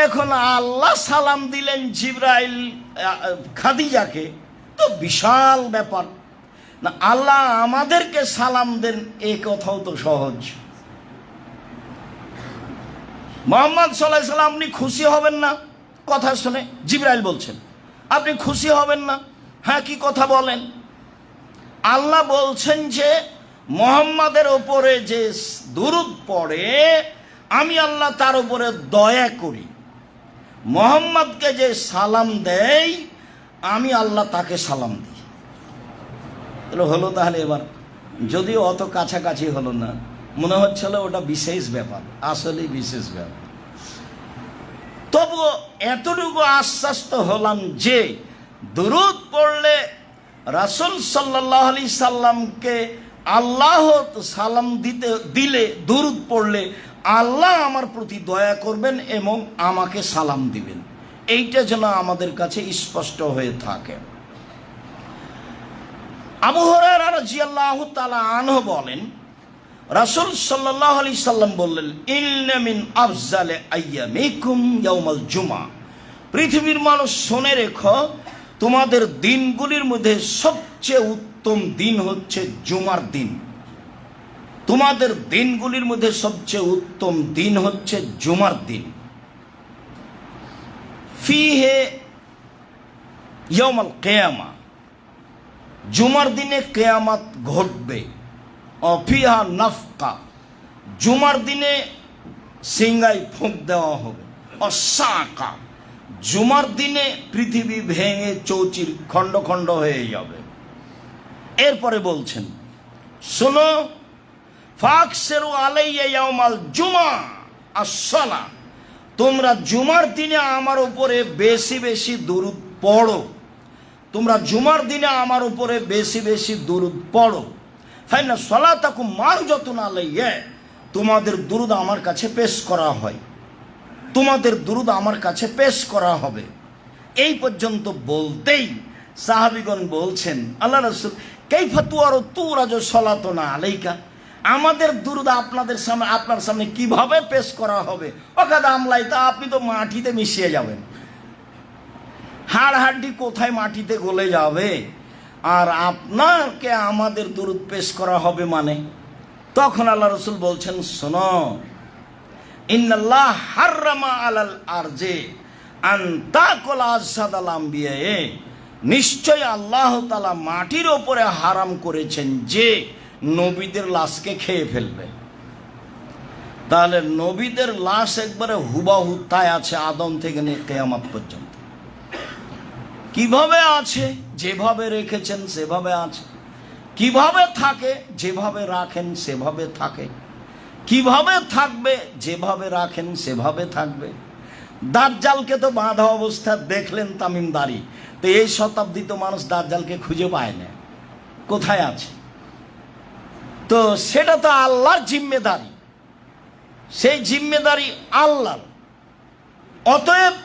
এখন আল্লাহ সালাম দিলেন জিবরাইল খাদিজাকে, তো বিশাল ব্যাপার না। আল্লাহ আমাদেরকে সালাম দেন, এই কথাও তো সহজ। মুহাম্মদ সাল্লাল্লাহু আলাইহি সাল্লাম, আপনি খুশি হবেন না কথা শুনে? জিবরাইল বলছেন আপনি খুশি হবেন না? হ্যাঁ, কি কথা বলেন? আল্লাহ বলছেন যে মুহাম্মাদের ওপরে যে দুরূদ পড়ে আমি আল্লাহ তার উপরে দয়া করি, মুহাম্মদকে যে সালাম দেয় আমি আল্লাহ তাকে সালাম দিই। হলো তাহলে এবার, যদিও অত কাছাকাছি হলো না, মনে হচ্ছিল ওটা বিশেষ ব্যাপার, আসলেই বিশেষ ব্যাপার। তবু এতটুকু আশ্বাস্ত হলাম যে দুরূদ পড়লে রাসূল সাল্লাল্লাহু আলাইহি সাল্লামকে আল্লাহ সালাম দিলে দুরূদ পড়লে আল্লাহ আমার প্রতি দয়া করবেন এবং আমাকে সালাম দিবেন। এইটা যেন আমাদের কাছে স্পষ্ট হয়ে থাকে। আবু হুরায়রা রাদিয়াল্লাহু তাআলা আনহু বলেন, রাসূল সাল্লাল্লাহু আলাইহি সাল্লাম বললেন, ইন্না মিন আফজালি আইয়ামিকুম ইয়াউমাল জুমআ। পৃথিবীর মানুষ শুনে রেখো, তোমাদের দিনগুলির মধ্যে সবচেয়ে উত্তম দিন হচ্ছে জুমার দিন। তোমাদের দিনগুলির মধ্যে সবচেয়ে উত্তম দিন হচ্ছে জুমার দিন। ফিহে ইয়াউমাল কিয়ামা, জুমার দিনে কিয়ামত ঘটবে। অফিহা নাফকা, জুমার দিনে সিংহায় ফুঁক দেওয়া হবে। অসাকা, জুমার দিনে পৃথিবী ভেঙে চৌচির খণ্ড খণ্ড হয়ে যাবে। এরপরে বলছেন, শোনো, ফাকসিরু আলাইয়া ইয়াউমাল জুমা আসসালাহ, তোমরা জুমার দিনে আমার উপরে বেশি বেশি দুরূদ পড়ো। তোমরা জুমার দিনে আমার উপরে বেশি বেশি দুরূদ পড়ো। ফাইনা সালাতাকুম মারজাতুন আলাইয়া, তোমাদের দুরূদ আমার কাছে পেশ করা হয়, তোমাদের দুরূদ আমার কাছে পেশ করা হবে। এই পর্যন্ত বলতেই সাহাবীগণ বলছেন, আল্লাহ রাসূল, কাইফা তুরাজু সালাতুনা আলাইকা, আমাদের দুরূদ আপনাদের সামনে, আপনার সামনে কিভাবে পেশ করা হবে? ওকাদ আমলাই, তা আপনি তো মাটিতে মিশিয়ে যাবেন। হাড় হাড্ডি কোথায় মাটিতে গলে যাবে, আর আপনাকে আমাদের দুরূদ পেশ করা হবে মানে? তখন আল্লাহ রাসূল বলছেন, শোনো, ইন্নাল্লাহ হাররামা আলাল আরজে আন তাকুল আসাদাল আম্বিয়া, নিশ্চয় আল্লাহ তাআলা মাটির ওপরে হারাম করেছেন যে নবীদের লাশকে খেয়ে ফেলবে। তাহলে নবীদের লাশ একবারে হুবাহু তাই আছে, আদম থেকে নিয়ে কিয়ামত পর্যন্ত কিভাবে আছে, যেভাবে রেখেছেন সেভাবে আছে। কিভাবে থাকে, যেভাবে রাখেন সেভাবে থাকে। কিভাবে থাকবে, যেভাবে রাখেন সেভাবে থাকবে। দাজ্জালকে তো বাঁধা অবস্থা দেখলেন তামিমদারি, তো এই শতাব্দীতে মানুষ দাজ্জালকে খুঁজে পায় না, কোথায় আছে? তো সেটা তো আল্লাহর জিম্মেদারি, সেই জিম্মেদারি আল্লাহর। অতএব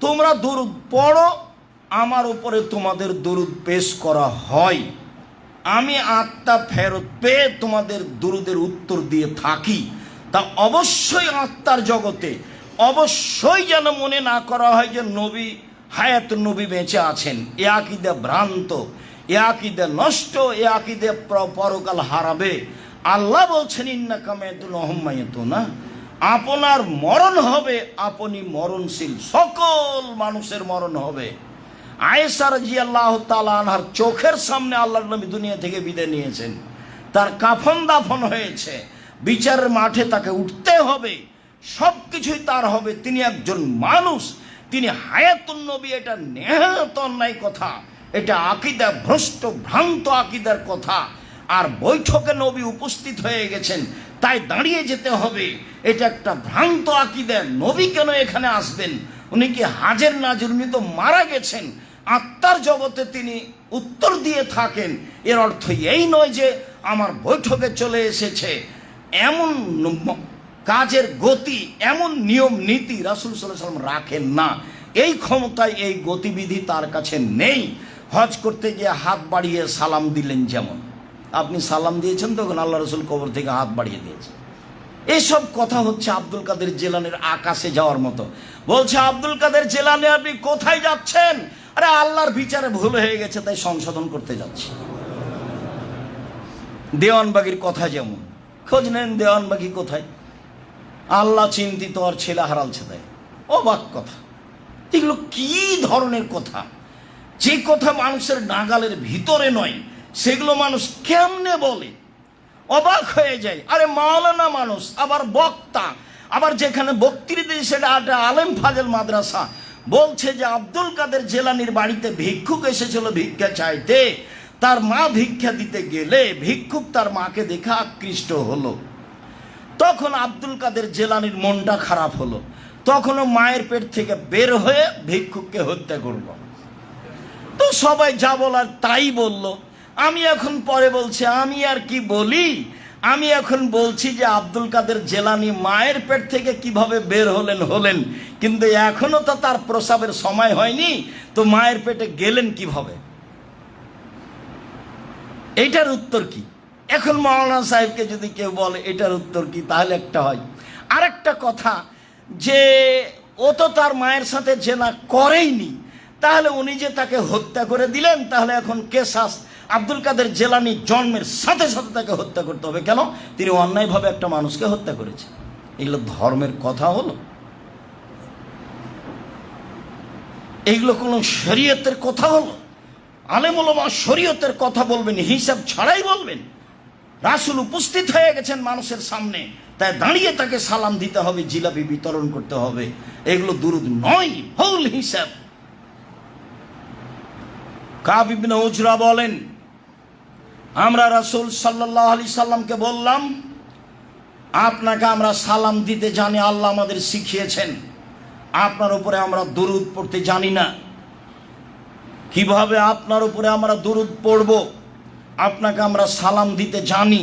তোমরা দুরূদ পড়ো, আমার উপরে তোমাদের দুরূদ পেশ করা হয়, আমি আত্মা ফেরত পেয়ে তোমাদের দুরূদের উত্তর দিয়ে থাকি। তা অবশ্যই আত্মার জগতে অবশ্যই যেন মনে না করা হয় যে নবী হায়াতুন নবী বেঁচে আছেন। এ আকীদা ভ্রান্ত, এ আকীদা নষ্ট, এ আকীদা পরকাল হারাবে। আল্লাহ বলছেন, ইন্নাকা মাইয়িতুন ওয়া হুম মাইয়িতুনা, আপনার মরণ হবে, আপনি মরণশীল, সকল মানুষের মরণ হবে। আয়েশা রাদিয়াল্লাহু তাআলা আনহার চোখের সামনে আল্লাহর নবী দুনিয়া থেকে বিদায় নিয়েছেন, তার কাফন দাফন হয়েছে, বিচারের মাঠে তাকে উঠতে হবে, সব কিছুই তার হবে। তিনি একজন মানুষ, তিনি হায়াতুন নবী, এটা নেহাত অন্যায় কথা, এটা আকীদা ভ্রষ্ট ভ্রান্ত আকীদার কথা। আর বৈঠকে নবী উপস্থিত হয়ে গেছেন, তাই দাঁড়িয়ে যেতে হবে, এটা একটা ভ্রান্ত আকীদা। নবী কেন এখানে আসবেন? উনি কি হাজের নাজির? উনি তো মারা গেছেন, আত্মার জগতে তিনি উত্তর দিয়ে থাকেন। এর অর্থ এই নয় যে আমার বৈঠকে চলে এসেছে। এমন কাজের গতি, এমন নিয়ম নীতি রাসূল সাল্লাল্লাহু আলাইহি ওয়াসাল্লাম রাখেন না। এই ক্ষমতায়, এই গতিবিধি তার কাছে নেই। হজ করতে গিয়ে হাত বাড়িয়ে সালাম দিলেন, যেমন আপনি সালাম দিয়েছেন, তখন আল্লাহ রাসূল কবর থেকে হাত বাড়িয়ে দিয়েছেন। এইসব কথা হচ্ছে আব্দুল কাদের জিলানীর আকাশে যাওয়ার মতো। বলছে, আব্দুল কাদের জিলানী, আপনি কোথায় যাচ্ছেন? আরে আল্লাহর বিচারে ভুল হয়ে গেছে, তাই সংশোধন করতে যাচ্ছি। দেওয়ানবাগির কথা যেমন, খোঁজ নেন দেওয়ানবাগি কোথায়? আল্লাহ চিন্তিত আর ছেলে হারালছে, তাই অবাক কথা। এগুলো কি ধরনের কথা? যে কথা মানুষের নাগালের ভিতরে নয়, সেগুলো মানুষ কেমনে বলে? অবাক হয়ে যায়। আরে মাওলানা মানুষ, আবার বক্তা, আবার যেখানে বক্তৃতা সেটা একটা আলেম ফাজেল মাদ্রাসা। বলছে যে আব্দুল কাদের জিলানীর বাড়িতে ভিক্ষুক এসেছিল ভিক্ষা চাইতে, তার মা ভিক্ষা দিতে গেলে ভিক্ষুক তার মাকে দেখে আকৃষ্ট হলো। তখন আব্দুল কাদের জিলানীর মনটা খারাপ হলো। তখনও মায়ের পেট থেকে বের হয়ে ভিক্ষুককে হত্যা করব। তো সবাই যা বলার তাই বলল। আমি এখন পরে বলছি, আমি আর কি বলি, আমি এখন বলছি যে আব্দুল কাদের জেলানি মায়ের পেট থেকে কিভাবে বের হলেন, কিন্তু এখনো তো তার প্রসাবের সময় হয়নি, তো মায়ের পেটে গেলেন কিভাবে? এটার উত্তর কি? এখন মাওলানা সাহেবকে যদি কেউ বলে এটার উত্তর কি, তাহলে একটা হয়। আরেকটা কথা, যে ও তো তার মায়ের সাথে জেনা করেইনি, তাহলে উনি যে তাকে হত্যা করে দিলেন, তাহলে এখন কেসাস আব্দুল কাদের জেলানি জন্মের সাথে সাথে তাকে হত্যা করতে হবে কেন? তিনি অন্যায়ভাবে একটা মানুষকে হত্যা করেছে। এগুলো ধর্মের কথা হলো? এইগুলো কোনো শরীয়তের কথা হলো? আলেম ওলামা শরীয়তের কথা বলবেন, হিসাব ছাড়াই বলবেন। রাসূল উপস্থিত হয়ে গেছেন মানুষের সামনে, তাই দাঁড়িয়ে তাকে সালাম দিতে হবে, জিলাপি বিতরণ করতে হবে। এগুলো দুরূদ নয়, ভুল হিসাব। কাব ইবনে উজরা বলেন, আমরা রাসূল সাল্লাল্লাহু আলাইহি সাল্লামকে বললাম, আপনাকে আমরা সালাম দিতে জানি, আল্লাহ আমাদের শিখিয়েছেন, আপনার উপরে আমরা দুরূদ পড়তে জানি না। কিভাবে আপনার উপরে আমরা দুরূদ পড়ব? আপনাকে আমরা সালাম দিতে জানি,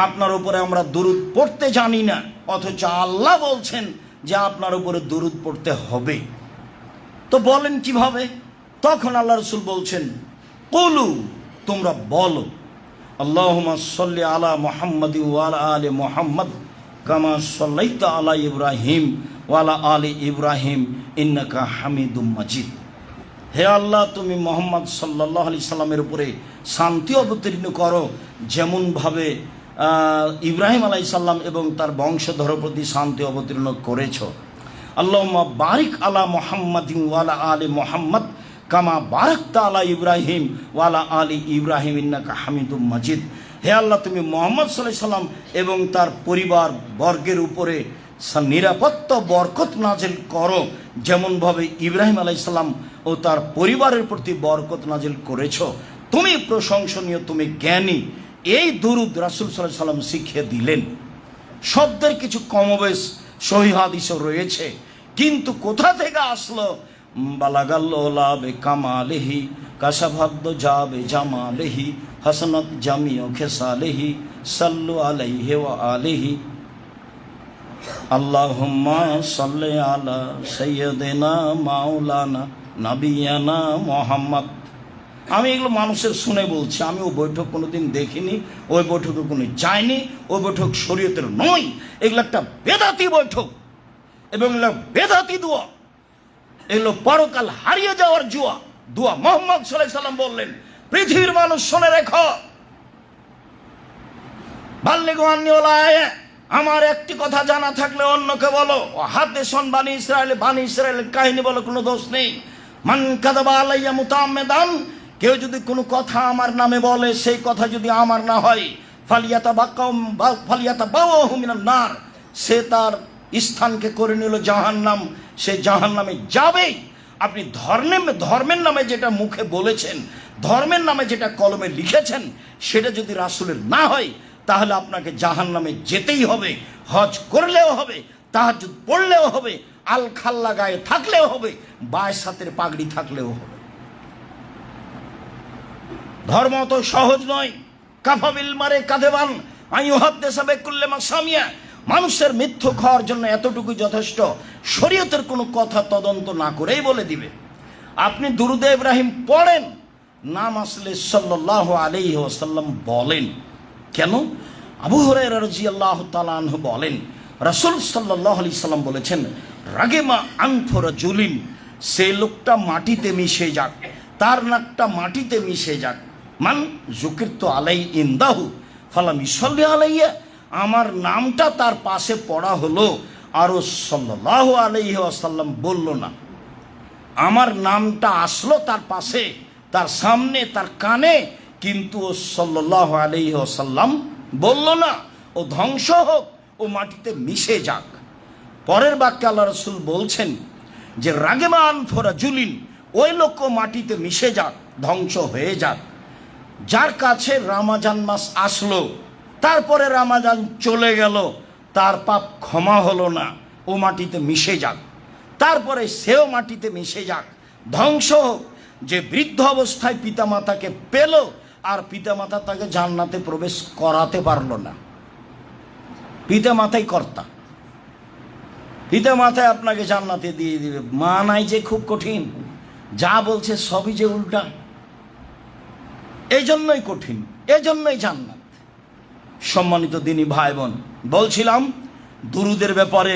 আপনার উপরে আমরা দুরূদ পড়তে জানি না, অথচ আল্লাহ বলছেন যে আপনার উপরে দুরূদ পড়তে হবে। তো বলেন কিভাবে? তখন আল্লাহ রাসূল বলছেন, কুলু, তোমরা বলো, আল্লাহুম্মা সাল্লি আলা মুহাম্মাদি ওয়া আলা আলি মুহাম্মাদ কামা সাল্লাইতা আলা ইব্রাহিম ওয়া আলা আলি ইব্রাহিম ইন্নাকা হামিদুম মাজিদ। হে আল্লাহ, তুমি মোহাম্মদ সাল্লাল্লাহু আলাইহি সাল্লামের উপরে শান্তি অবতীর্ণ করো, যেমনভাবে ইব্রাহিম আলাইহিস সালাম এবং তার বংশধরের প্রতি শান্তি অবতীর্ণ করেছ। আল্লাহুম্মা বারিক আলা মুহাম্মাদিন ওয়া আলা আলি মুহাম্মাদ কামা বারাকতা আলা ইব্রাহিম ওয়া আলা আলি ইব্রাহিম ইন্নাকা হামিদুম মাজিদ। হে আল্লাহ, তুমি মুহাম্মদ সাল্লাল্লাহু আলাইহি সাল্লাম এবং তার পরিবার বর্গের উপরে নিরাপত্তা বরকত নাজিল করো, যেমনভাবে ইব্রাহিম আলাইহিস সালাম ও তার পরিবারের প্রতি বরকত নাজিল করেছ। তুমি প্রশংসনীয়, তুমি জ্ঞানী। এই দুরূদ রাসূল সাল্লাল্লাহু আলাইহি সাল্লাম শিখিয়ে দিলেন। শব্দের কিছু কমবেশ সহিহ হাদিসও রয়েছে, কিন্তু কোথা থেকে আসলো? বালাগাল্লা বে কামালেহি কাশাভাদ্দ যাবে জামালেহি হাসনাত জামিও খেসালেহি সাল্লু আলাইহি ওয়া আলিহি আল্লাহুম্মা সাল্লি আলা সাইয়্যিদিনা মাওলানা নাবিয়ানা মুহাম্মদ। আমি এগুলো মানুষের শুনে বলছি, আমি ওই বৈঠক কোনোদিন দেখিনি, ওই বৈঠকে কোনো যায়নি, ওই বৈঠক শরীয়তের নয়। এগুলো একটা বেদাতি বৈঠক এবং এগুলো বেদাতি দোয়া, এগুলো পরকাল হারিয়ে যাওয়ার দোয়া। মুহাম্মদ সাল্লাল্লাহু আলাইহি সাল্লাম বললেন, পৃথিবীর মানুষ শুনে রেখো, বাল্লিগু আন্নী ওয়ালা আয়া, আমার একটি কথা জানা থাকলে অন্যকে বলো। ও হাতে শোন, বানি ইসরায়েলের কাহিনী বলো, কোনো দোষ নেই। মান কাযাবা আলাইয়া মুতাআম্মিদান, কেউ যদি কোনো কথা আমার নামে বলে, সেই কথা যদি আমার না হয়, ফালিয়াতাবাওয়াহু মিনান নার, সে তার স্থানকে করে নিল জাহান্নাম, সে জাহান্নামে যাবেই। আপনি ধর্মের নামে যেটা মুখে বলেছেন, ধর্মের নামে যেটা কলমে লিখেছেন, সেটা যদি রাসূলের না হয়, তাহলে আপনাকে জাহান্নামে যেতেই হবে। হজ করলেও হবে, তাহাজ্জুদ পড়লেও হবে, আল খাল্লা গায়ে থাকলেও হবে, বায়সাতের পাগড়ি থাকলেও হবে। ধর্ম তো সহজ নয়। কাফাবিল মারে কাদেবান আইয়ুহাদ্দিসা বিকুল্লি মা সামিয়া, মানুষের মিথ্যু খাওয়ার জন্য এতটুকু যথেষ্ট, শরীয়তের কোনো কথা তদন্ত না করেই বলে দিবে। আপনি দুরূদে ইব্রাহিম পড়েন, নাম আসলে সাল্লাল্লাহু আলাইহি ওয়াসাল্লাম বলেন। কেন? আবু হুরায়রা রাদিয়াল্লাহু তাআলা আনহু বলেন, রাসূল সাল্লাল্লাহু আলাইহি সাল্লাম বলেছেন, রাগিমা আনফু রাজুলিন, সেই লোকটা মাটিতে মিশে যাক, তার নাকটা মাটিতে মিশে যাক। মান যুকিরতু আলাই ইনদাহু ফালাম ইসাল্লি আলাইয়া, আমার নামটা তার পাশে পড়া হলো, আরও সাল্লাল্লাহু আলাইহি ওয়াসাল্লাম বলল না। আমার নামটা আসলো তার পাশে, তার সামনে, তার কানে, কিন্তু ও সাল্লাল্লাহু আলাইহি ওয়াসাল্লাম বলল না। ও ধ্বংস হোক, ও মাটিতে মিশে যাক। পরের বাক্যে আল্লাহ রাসূল বলছেন যে রাগিমান ফরাজুলিন, ওই লোক মাটিতে মিশে যাক, ধ্বংস হয়ে যাক, যার কাছে রমজান মাস আসলো, তারপরে রমজান চলে গেল, তার পাপ ক্ষমা হলো না, ও মাটিতে মিশে যাক, তারপরে সেও মাটিতে মিশে যাক, ধ্বংস হোক। যে বৃদ্ধ অবস্থায় পিতামাতাকে পেল আর পিতামাতা তাকে জান্নাতে প্রবেশ করাতে পারলো না। পিতামাতাই কর্তা, পিতামাতাই আপনাকে জান্নাতে দিয়ে দিবে। মা নাই যে খুব কঠিন, যা বলছে সবই যে উল্টা, এই জন্যই কঠিন, এজন্যই জান্নাত। সম্মানিত দিনী ভাই বোন, বলছিলাম দুরুদের ব্যাপারে।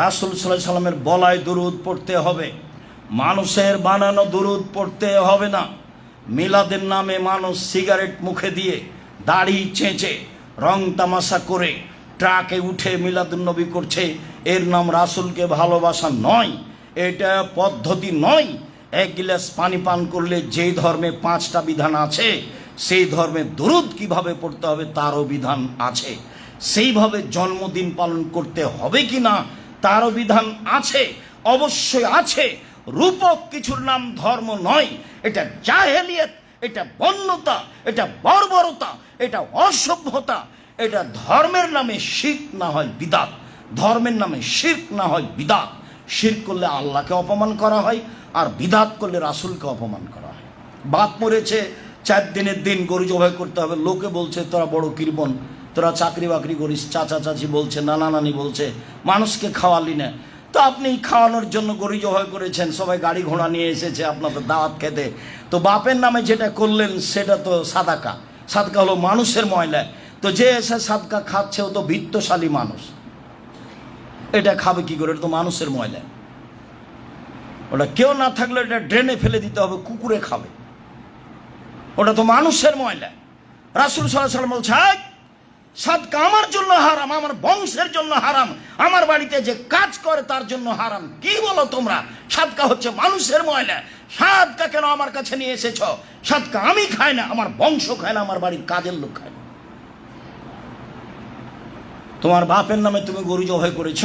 রাসূল সাল্লাল্লাহু আলাইহি সাল্লামের বলায় দুরুদ পড়তে হবে, মানুষের বানানো দুরুদ পড়তে হবে না। মিলাদের নামে মানুষ সিগারেট মুখে দিয়ে, দাড়ি চেঁচে, রং তামাশা করে ট্রাকে উঠে মিলাদুন্নবী করছে, এর নাম রাসূলকে ভালোবাসা নয়, এটা পদ্ধতি নয়। এক গিলাস পানি পান করলে যেই ধর্মে 5টা বিধান আছে, সেই ধর্মে দুরুদ কিভাবে পড়তে হবে তারও বিধান আছে। সেইভাবে জন্মদিন পালন করতে হবে কি না তারও বিধান আছে, অবশ্যই আছে। রূপক কিছুর নাম ধর্ম নয়, এটা জাহেলিয়ত, এটা বন্যতা, এটা বর্বরতা, এটা অসভ্যতা। এটা ধর্মের নামে শিরক না হয় বিদআত, ধর্মের নামে শিরক না হয় বিদআত। শিরক করলে আল্লাহকে অপমান করা হয়, আর বিদআত করলে রাসূলকে অপমান করা হয়। বাপ মরেছে, 4 দিনের দিন গরু জবাই করতে হবে, লোকে বলছে তোরা বড় কৃপণ, তোরা চাকরি বাকরি করিস, চাচা চাচি বলছে, নানা নানি বলছে, মানুষকে খাওয়ালি না। তো আপনি খাওয়ানোর জন্য গরু জবাই করেছেন, সবাই গাড়ি ঘোড়া নিয়ে এসেছে আপনাদের দাওয়াত খেতে, তো বাপের নামে যেটা করলেন সেটা তো সাদাকা। সাদকা হলো মানুষের ময়লা। তো যে এসে সাদকা খাচ্ছে ও তো বিত্তশালী মানুষ, এটা খাবে কি করে? এটা তো মানুষের ময়লা। ওটা কেউ না থাকলে এটা ড্রেনে ফেলে দিতে হবে, কুকুরে খাবে, ওটা তো মানুষের ময়লা। রাসূল সাল্লাল্লাহু আলাইহি ওয়াসাল্লাম বলছে সাদকা আমার জন্য হারাম, আমার বংশের জন্য হারাম, আমার বাড়িতে যে কাজ করে তার জন্য হারাম। কি বলো তোমরা? সাদকা হচ্ছে মানুষের ময়লা, সাদকা কেন আমার কাছে নিয়ে এসেছ? সাদকা আমি খাই না, আমার বংশ খায় না, আমার বাড়ির কাজের লোক খায় না। তোমার বাপের নামে তুমি গরু জবাই করেছ,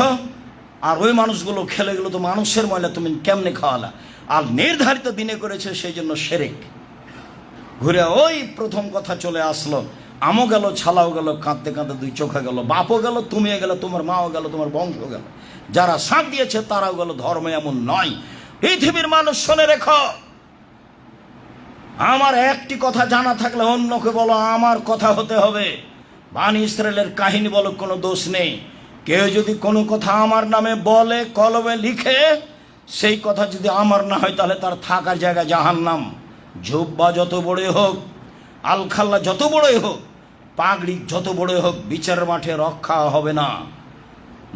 আর ওই মানুষগুলো খেলে গেলো, তো মানুষের ময়লা তুমি কেমনে খাওয়ালা? আর নির্ধারিত দিনে করেছে, সেই জন্য শিরক। ঘুরে ওই প্রথম কথা চলে আসলো, আমও গেল, ছালাও গেল, কাঁদতে কাঁদতে 2 চোখে গেল, বাপও গেল, তুমিও গেল, তোমার মাও গেল, তোমার বংশ গেল, যারা সাথ দিয়েছে তারাও গেল। ধর্ম এমন নয়। পৃথিবীর মানুষ শুনে রেখো, আমার একটি কথা জানা থাকলে অন্যকে বলো আমার কথা হতে হবে। বানি ইসরায়েলের কাহিনী বলো, কোনো দোষ নেই। কেউ যদি কোনো কথা আমার নামে বলে, কলমে লিখে, সেই কথা যদি আমার না হয়, তাহলে তার থাকার জায়গা জাহান্নাম। জুব্বা যত বড়ই হোক, আলখাল্লা যত বড়ই হোক, পাগড়ি যত বড়ই হোক, বিচারের মাঠে রক্ষা হবে না।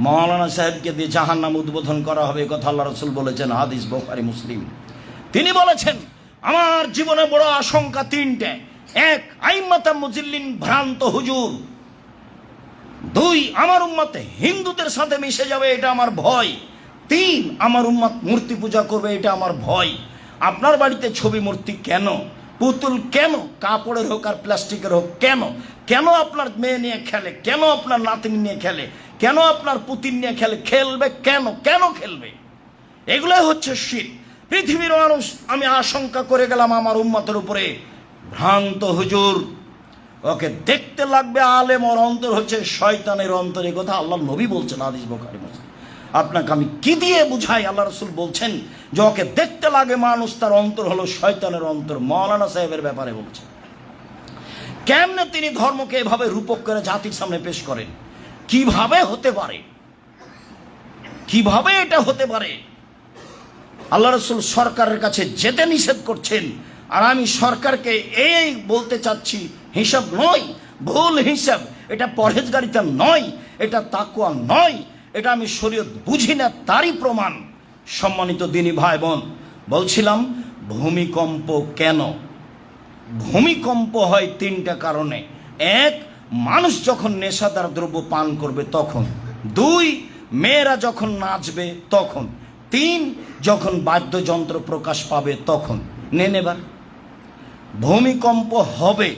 মাওলানা সাহেবকে দিয়ে জাহান্নাম উদ্বোধন করা হবে, এই কথা আল্লাহ রাসূল বলেছেন, হাদিস বুখারী মুসলিম। তিনি বলেছেন আমার জীবনে বড় আশঙ্কা 3টে। 1, আইম্মাতা মুজিল্লিন, ভ্রান্ত হুজুর। 2, আমার উম্মত হিন্দুদের সাথে মিশে যাবে, এটা আমার ভয়। 3, আমার উম্মত মূর্তি পূজা করবে, এটা আমার ভয়। আপনার বাড়িতে ছবি মূর্তি কেন? পুতুল কেন? কাপড়ের হোক আর প্লাস্টিকের হোক কেন? কেন আপনার মেয়ে নিয়ে খেলে? কেন আপনার নাতিনি নিয়ে খেলে? কেন আপনার পুতিন নিয়ে খেলে? খেলবে কেন? কেন খেলবে? এগুলোই হচ্ছে শিরক। পৃথিবীর মানুষ, আমি আশঙ্কা করে গেলাম আমার উম্মতের উপরে, ভ্রান্ত হুজুর, ওকে দেখতে লাগবে আলেম, ওর অন্তর হচ্ছে শয়তানের অন্তর। এই কথা আল্লাহ নবী বলছেন, হাদিস বুখারী মুসলিম। আপনাকে আমি কি দিয়ে বুঝাই? আল্লাহ রাসূল বলছেন যে ওকে দেখতে লাগে মানুষ, তার অন্তর হলো শয়তানের অন্তর। মাওলানা সাহেবের ব্যাপারে বলছেন। কেমনে তিনি ধর্মকে এভাবে রূপক করে জাতির সামনে পেশ করেন? কিভাবে হতে পারে? কিভাবে এটা হতে পারে? আল্লাহ রাসূল সরকারের কাছে যেতে নিষেধ করছেন, আর আমি সরকারকে এই বলতে চাচ্ছি, হিসাব নয়, ভুল হিসাব, এটা পরহেজগারিতা নয়, এটা তাকওয়া নয়, এটা আমি শরীয়ত বুঝি না, তারই প্রমাণ। সম্মানিত দিনী ভাই বোন, বলছিলাম ভূমিকম্প কেন? ভূমিকম্প হয় 3টা কারণে। 1, মানুষ যখন নেশাদার দ্রব্য পান করবে তখন। 2, মেয়েরা যখন নাচবে তখন। 3, যখন বাদ্যযন্ত্র প্রকাশ পাবে তখন। নেন এবার, ভূমিকম্প হবে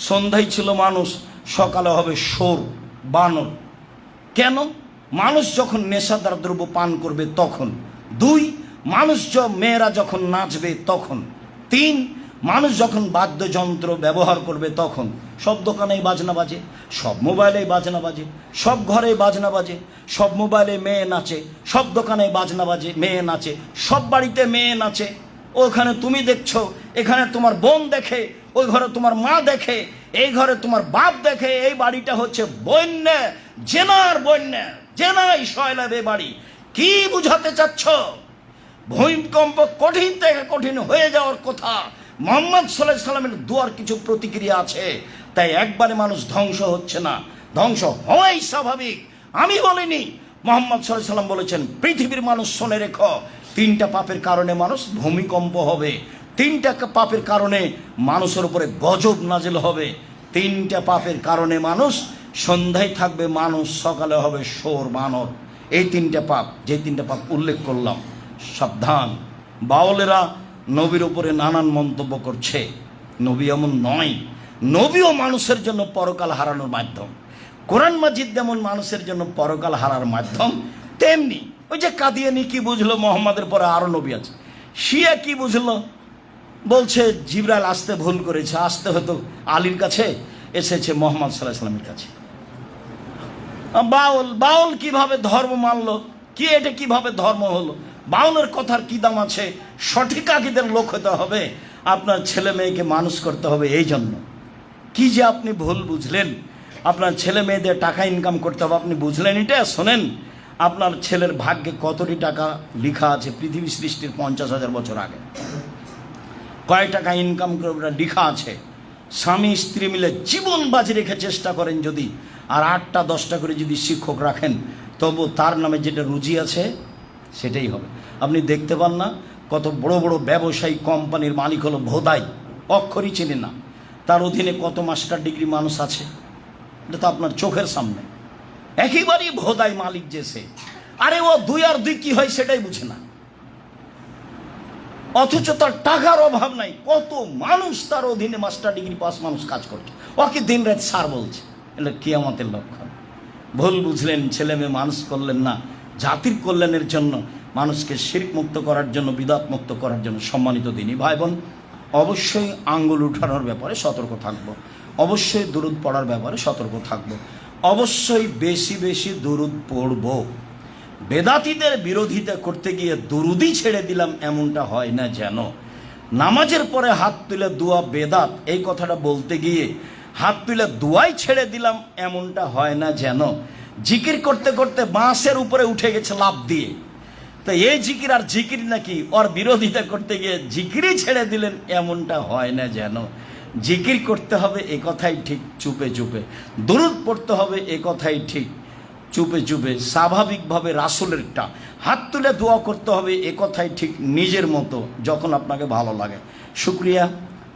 সন্ধ্যায় ছিল মানুষ, সকালে হবে সোর বানর। কেন? মানুষ যখন নেশাদার দ্রব্য পান করবে তখন। 2, মানুষ মেয়েরা যখন নাচবে তখন। 3, মানুষ যখন বাদ্যযন্ত্র ব্যবহার করবে তখন সব দোকানেই বাজনা বাজে, সব মোবাইলেই বাজনা বাজে, সব ঘরেই বাজনা বাজে, সব মোবাইলে মেয়ে নাচে, সব দোকানে বাজনা বাজে, মেয়ে নাচে, সব বাড়িতে মেয়ে নাচে। ওখানে তুমি দেখছো, এখানে তোমার বোন দেখে, ওই ঘরে তোমার মা দেখে, এই ঘরে তোমার বাপ দেখে। এই বাড়িটা হচ্ছে বন্যা, জেনার বন্যা, জেনাই শয়লাবে বাড়ি। কি বুঝাতে চাচ্ছ? ভূমিকম্প কঠিন থেকে কঠিন হয়ে যাওয়ার কথা। মুহাম্মদ সাল্লাল্লাহু আলাইহি সাল্লামের দুয়ার কিছু প্রতিক্রিয়া আছে, তাই একবারে মানুষ ধ্বংস হচ্ছে না, ধ্বংস হওয়াই স্বাভাবিক। আমি বলিনি, মুহাম্মদ সাল্লাল্লাহু আলাইহি সাল্লাম বলেছেন, পৃথিবীর মানুষ শুনে রেখো, 3টা পাপের কারণে মানুষ ভূমিকম্প হবে, 3টা পাপের কারণে মানুষের উপরে গজব নাজিল হবে, 3টা পাপের কারণে মানুষ সন্ধ্যায় থাকবে মানুষ, সকালে হবে শোর বানর। এই 3টা পাপ, যে 3টা পাপ উল্লেখ করলাম, সাবধান। বাউলেরা নবীর উপরে নানান মন্তব্য করছে, নবী এমন নয়। নবীও মানুষের জন্য পরকাল হারানোর মাধ্যম। কোরআন মাজিদ যেমন মানুষের জন্য পরকাল হারার মাধ্যম, তেমনি ওই যে কাদিয়ানি কি বুঝলো মোহাম্মদের পরে আরো নবী আছে, শিয়া কি বুঝলো, বলছে জিবরাইল আসতে ভুল করেছে, আসতে হতো আলীর কাছে, এসেছে মোহাম্মদ সাল্লাল্লাহু আলাইহি সাল্লামের কাছে। বাউল কিভাবে ধর্ম মানলো, কি এটা কিভাবে ধর্ম হলো? বাউলের কথার কি দাম আছে? সঠিক আকীদার লোক হতে হবে, আপনার ছেলে মেয়েকে মানুষ করতে হবে। এই জন্য কি যে আপনি ভুল বুঝলেন, আপনার ছেলে মেয়েদের টাকা ইনকাম করতে হবে, আপনি বুঝলেন এটা? শোনেন, আপনার ছেলের ভাগ্যে কতটি টাকা লেখা আছে পৃথিবী সৃষ্টির 50,000 বছর আগে, কয় টাকা ইনকাম করবে লেখা আছে। স্বামী স্ত্রী মিলে জীবন বাজি রেখে চেষ্টা করেন যদি, আর 8টা 10টা করে যদি শিক্ষক রাখেন, তবু তার নামে যেটা রুজি আছে সেটাই হবে। আপনি দেখতে পান না, কত বড় বড় ব্যবসায়ী কোম্পানির মালিক হলো ভোদাই, অক্ষরই চেনে না, তার অধীনে কত মাস্টার ডিগ্রি মানুষ আছে, এটা তো আপনার চোখের সামনে। একেবারেই ভোদাই মালিক যে সে, আরে ও 2 আর 2 কি হয় সেটাই বুঝে না, অথচ তার টাকার অভাব নাই। কত মানুষ তার অধীনে মাস্টার ডিগ্রি পাস মানুষ কাজ করছে, ওকে দিন রাত সার বলছে। এটা কিয়ামতের লক্ষণ। ভুল বুঝলেন, ছেলে মেয়ে মানুষ করলেন না জাতির কল্যাণের জন্য, মানুষকে শিরক মুক্ত করার জন্য, বিদআত মুক্ত করার জন্য। সম্মানিত দিনী ভাই বোন, অবশ্যই আঙ্গুল উঠানোর ব্যাপারে সতর্ক থাকবো, অবশ্যই দুরুদ পড়ার ব্যাপারে সতর্ক থাকবো, অবশ্যই বেশি বেশি দুরুদ পড়ব। বেদাতীদের বিরোধিতা করতে গিয়ে দুরুদই ছেড়ে দিলাম এমনটা হয় না যেন। নামাজের পরে হাত তুলে দোয়া বেদাত, এই কথাটা বলতে গিয়ে হাত তুলে দোয়াই ছেড়ে দিলাম এমনটা হয় না যেন। জিকির করতে করতে বাঁশের উপরে উঠে গেছে লাফ দিয়ে, তো এই জিকির আর জিকির নাকি? ওর বিরোধিতা করতে গিয়ে জিকিরই ছেড়ে দিলেন এমনটা হয় না যেন। জিকির করতে হবে এ কথাই ঠিক, চুপে চুপে। দুরুদ পড়তে হবে এ কথাই ঠিক, চুপে চুপে। স্বাভাবিকভাবে রাসূলেরটা হাত তুলে দোয়া করতে হবে এ কথাই ঠিক, নিজের মতো, যখন আপনাকে ভালো লাগে। শুকরিয়া।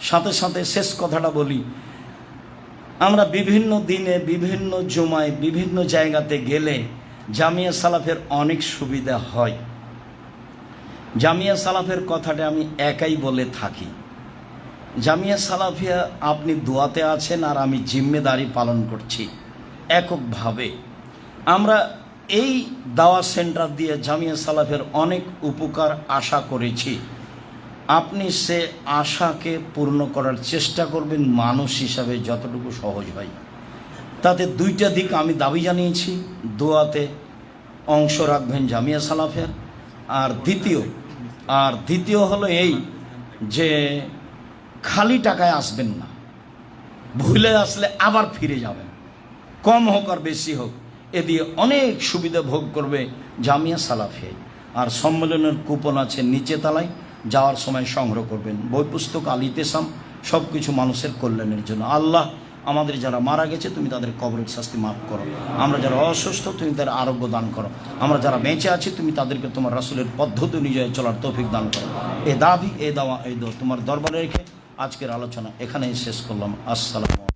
সাথে সাথে শেষ কথাটা বলি, আমরা বিভিন্ন দিনে, বিভিন্ন জুমায়, বিভিন্ন জায়গাতে গেলে জামিয়া সালাফের অনেক সুবিধা হয়। জামিয়া সালাফের কথাটা আমি একাই বলে থাকি। জামিয়া সালাফিয়া, আপনি দোয়াতে আছেন আর আমি জিম্মেদারি পালন করছি এককভাবে। আমরা এই দাওয়া সেন্টার দিয়ে জামিয়া সালাফের অনেক উপকার আশা করেছি। আপনি সে আশাকে পূর্ণ করার চেষ্টা করবেন মানুষ হিসাবে যতটুকু সহজ হয়। তাতে 2টা দিক আমি দাবি জানিয়েছি, দোয়াতে অংশ রাখবেন জামিয়া সালাফের, আর দ্বিতীয় হলো এই যে খালি টাকায় আসবেন না, ভুলে আসলে আবার ফিরে যাবেন, কম হোক আর বেশি হোক, এ দিয়ে অনেক সুবিধা ভোগ করবে জামিয়া সালাফিয়া। আর সম্মেলনের কুপন আছে নিচে তলায়, যাওয়ার সময় সংগ্রহ করবেন। বই পুস্তক আল ইতিসাম, সব কিছু মানুষের কল্যাণের জন্য। আল্লাহ আমাদের যারা মারা গেছে তুমি তাদের কবরের শাস্তি মাফ করো, আমরা যারা অসুস্থ তুমি তাদের আরোগ্য দান করো, আমরা যারা বেঁচে আছি তুমি তাদেরকে তোমার রাসূলের পদ্ধতি অনুযায়ী চলার তৌফিক দান করো। এ দাবি, এ দাওয়া, এই দোয়া তোমার দরবারে রেখে আজকের আলোচনা এখানেই শেষ করলাম। আসসালামু আলাইকুম।